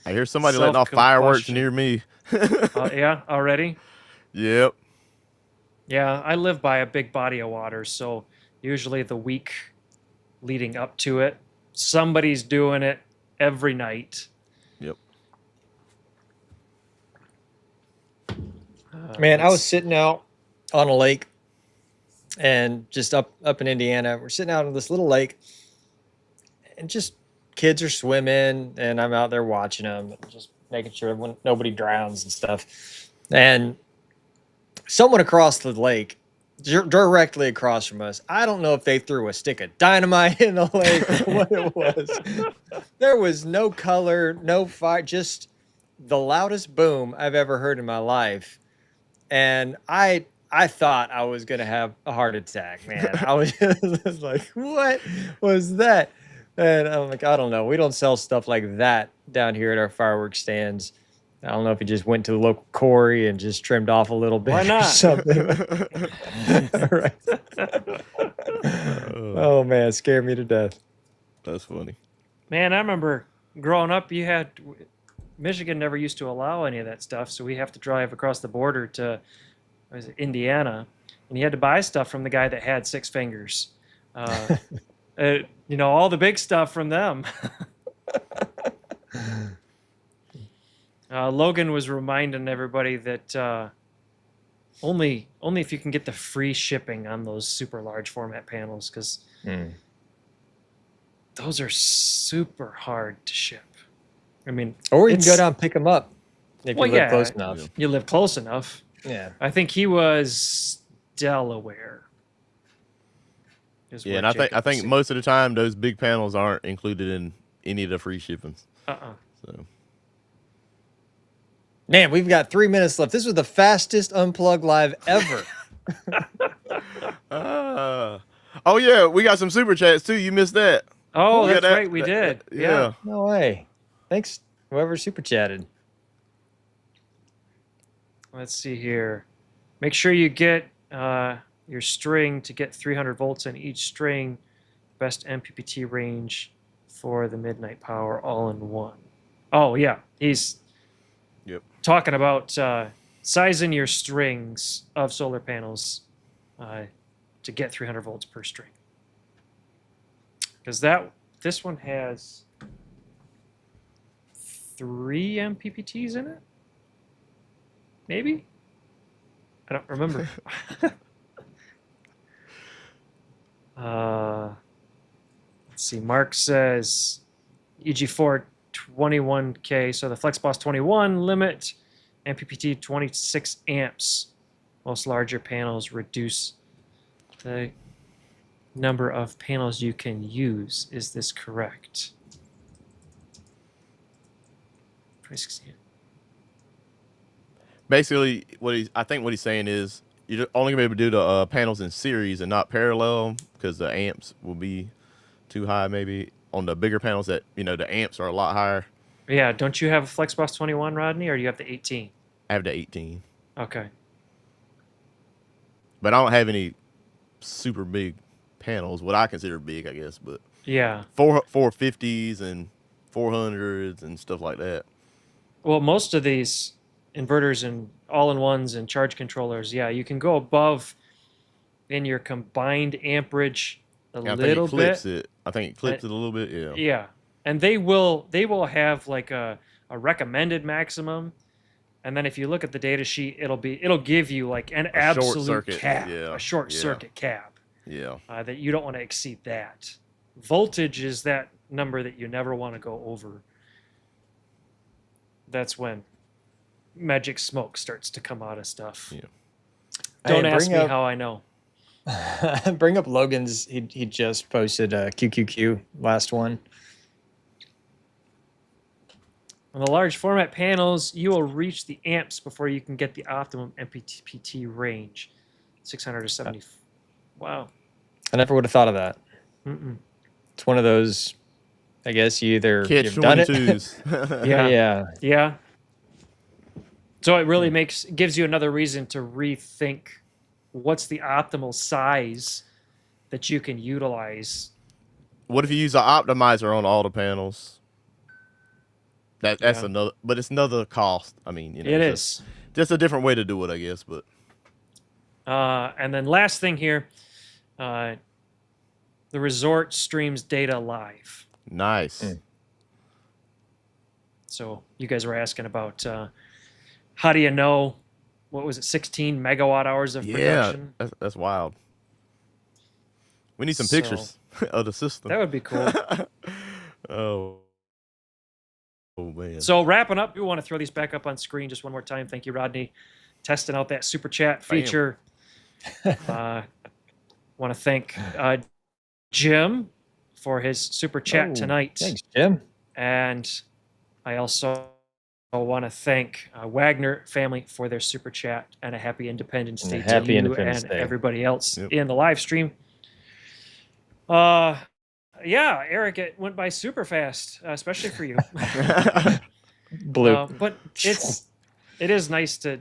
I hear somebody letting off fireworks Self-combustion. near me. Yeah, already? Yep. Yeah, I live by a big body of water, so usually the week leading up to it, somebody's doing it every night. Yep. Man, I was sitting out on a lake and just up in Indiana. We're sitting out on this little lake and just kids are swimming and I'm out there watching them, just making sure nobody drowns and stuff. And someone across the lake, directly across from us, I don't know if they threw a stick of dynamite in the lake or what it was. There was no color, no fire, just the loudest boom I've ever heard in my life. And I thought I was going to have a heart attack, man. I was just like, what was that? And I'm like, I don't know. We don't sell stuff like that down here at our fireworks stands. I don't know if he just went to the local quarry and just trimmed off a little bit. Why not? Or something. Right. Oh, man. It scared me to death. That's funny. Man, I remember growing up, Michigan never used to allow any of that stuff, so we have to drive across the border to Indiana, and you had to buy stuff from the guy that had 6 fingers. All the big stuff from them. Logan was reminding everybody that only if you can get the free shipping on those super large format panels, because those are super hard to ship. I mean, or you can go down and pick them up if you live close enough. Yeah. You live close enough. Yeah. I think he was Delaware. Yeah, and I think most of the time those big panels aren't included in any of the free shippings. So. Man, we've got 3 minutes left. This was the fastest Unplugged live ever. Oh yeah, we got some super chats too. You missed that. Oh, that's right, we did. Yeah. No way. Thanks, whoever super chatted. Let's see here. Make sure you get your string to get 300 volts in each string. Best MPPT range for the MidNite Power all-in-one. Oh yeah, he's talking about sizing your strings of solar panels to get 300 volts per string. Because this one has 3 MPPTs in it? Maybe? I don't remember. Let's see. Mark says EG4 21K. So the FlexBOSS 21 limit, MPPT 26 amps. Most larger panels reduce the number of panels you can use. Is this correct? 26 amps. Basically, I think what he's saying is you're only gonna be able to do the panels in series and not parallel because the amps will be too high. Maybe on the bigger panels that the amps are a lot higher. Yeah, don't you have a FlexBOSS 21, Rodney, or do you have the 18? I have the 18. Okay. But I don't have any super big panels. What I consider big, I guess. But yeah, 450s and 400s and stuff like that. Well, most of these inverters and all-in-ones and charge controllers, yeah, you can go above in your combined amperage a little bit. I think it clips it a little bit. Yeah. Yeah, and they will have like a recommended maximum, and then if you look at the data sheet, it'll give you like an absolute cap, a short circuit cap. Yeah. That you don't want to exceed that. Voltage is that number that you never want to go over. That's when magic smoke starts to come out of stuff. Yeah. Don't ask me how I know. Bring up Logan's. He just posted a QQQ last one. On the large format panels, you will reach the amps before you can get the optimum MPPT range, 600 to 70. Wow. I never would have thought of that. Mm-mm. It's one of those. I guess you've done it. Yeah. So it really gives you another reason to rethink what's the optimal size that you can utilize. What if you use an optimizer on all the panels? That's Yeah. another, but it's another cost. I mean, you know, It it's is. just a different way to do it, I guess. But And then last thing here, the resort streams data live. nice. So you guys were asking about how do you know, what was it, 16 megawatt hours of Yeah, production? that's wild. We need some So- pictures of the system. That would be cool. Oh man. So wrapping up, we want to throw these back up on screen just one more time. Thank you, Rodney, testing out that super chat Bam. feature. Want to thank Jim for his super chat tonight. Thanks, Jim. And I also want to thank Wagner family for their super chat, and a happy Independence And Day a happy to you Independence and Day. everybody else Yep. in the live stream. Yeah, Eric, it went by super fast, especially for you. Blue. But it is nice to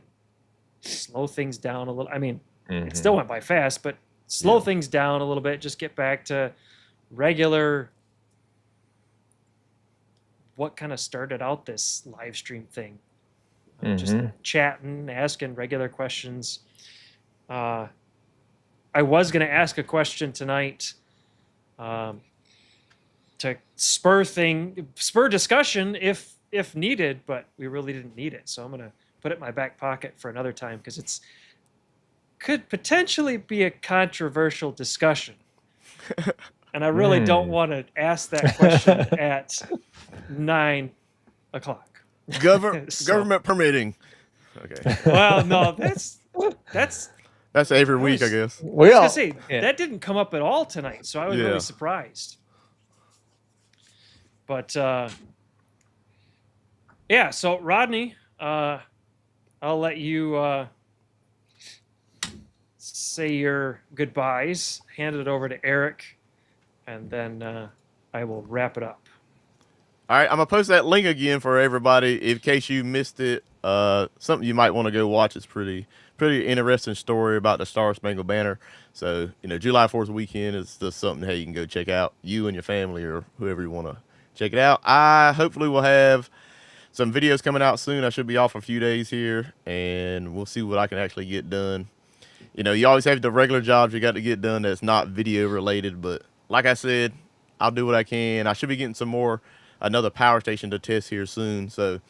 slow things down a little. I mean, it still went by fast, but slow Yeah. things down a little bit. Just get back to regular. What kind of started out this live stream thing? Just chatting, asking regular questions. I was going to ask a question tonight to spur discussion if needed, but we really didn't need it. So I'm going to put it in my back pocket for another time because it's could potentially be a controversial discussion. And I really don't want to ask that question at 9 o'clock. So- Government permitting. Okay. Well, no, that's That's every week, I was- guess. I We was all, gonna say yeah. that didn't come up at all tonight, so I was Yeah. really surprised. But yeah, so Rodney, I'll let you say your goodbyes, hand it over to Eric, and then I will wrap it up. All right, I'm gonna post that link again for everybody in case you missed it. Something you might want to go watch. It's pretty interesting story about the Star Spangled Banner. So July 4th weekend is just something hey you can go check out, you and your family or whoever you want to check it out. I hopefully will have some videos coming out soon. I should be off a few days here, and we'll see what I can actually get done. You always have the regular jobs you got to get done that's not video related, but like I said, I'll do what I can. I should be getting another power station to test here soon, so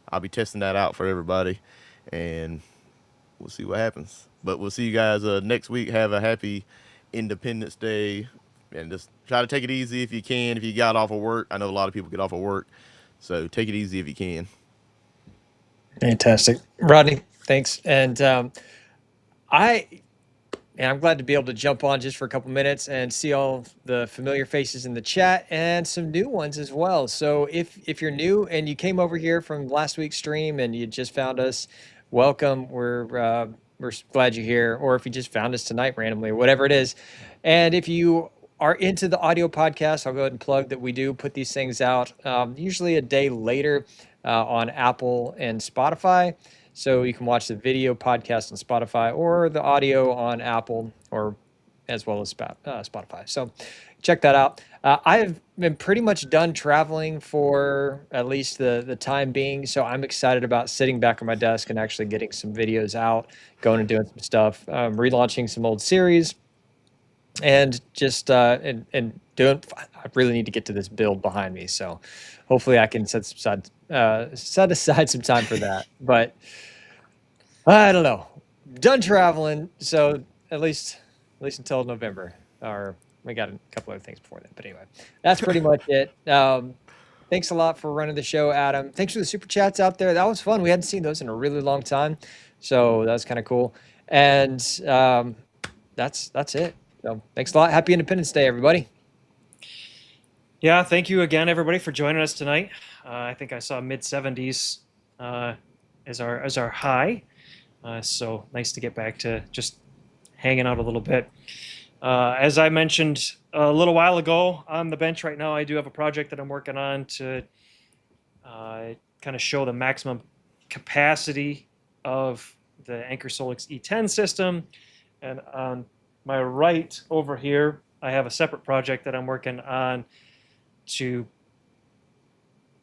I'll be testing that out for everybody, and we'll see what happens. But we'll see you guys next week. Have a happy Independence Day, and just try to take it easy if you can. If you got off of work, I know a lot of people get off of work, so take it easy if you can. Fantastic. Rodney, thanks. And I'm glad to be able to jump on just for a couple minutes and see all the familiar faces in the chat and some new ones as well. So if you're new and you came over here from last week's stream and you just found us, welcome. We're glad you're here. Or if you just found us tonight randomly, or whatever it is. And if you are into the audio podcast, I'll go ahead and plug that we do put these things out usually a day later on Apple and Spotify. So you can watch the video podcast on Spotify or the audio on Apple or as well as Spotify. So check that out. I have been pretty much done traveling for at least the time being. So I'm excited about sitting back on my desk and actually getting some videos out, going and doing some stuff, relaunching some old series, and just and doing. I really need to get to this build behind me. So hopefully I can set aside some time for that. But I don't know. Done traveling, so at least until November. Or we got a couple other things before then. But anyway, that's pretty much it. Thanks a lot for running the show, Adam. Thanks for the super chats out there. That was fun. We hadn't seen those in a really long time, so that was kind of cool. And that's it. So thanks a lot. Happy Independence Day, everybody. Yeah, thank you again, everybody, for joining us tonight. I think I saw mid-70s as our high. So nice to get back to just hanging out a little bit. As I mentioned a little while ago, on the bench right now, I do have a project that I'm working on to kind of show the maximum capacity of the Anker Solix E10 system, And on my right over here, I have a separate project that I'm working on to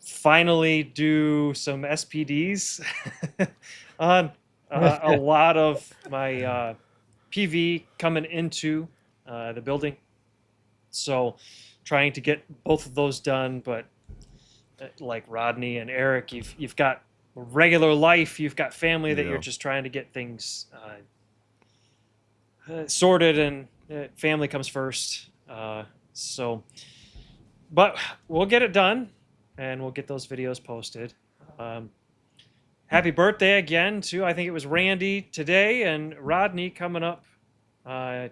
finally do some SPDs on a lot of my PV coming into the building. So trying to get both of those done, but like Rodney and Eric, you've got regular life, you've got family that Yeah. you're just trying to get things sorted, and family comes first. So, but we'll get it done, and we'll get those videos posted. Happy birthday again to, I think it was Randy today, and Rodney coming up. Not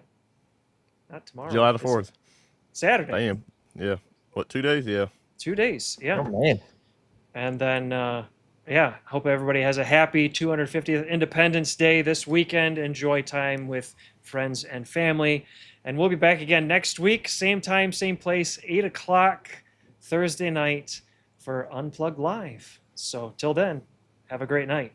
tomorrow. July the is it? 4th. Saturday. Damn. Yeah. What, 2 days? Yeah. 2 days. Yeah. Oh man. And then, yeah, hope everybody has a happy 250th Independence Day this weekend. Enjoy time with friends and family. And we'll be back again next week, same time, same place, 8 o'clock Thursday night for Unplugged Live. So till then, have a great night.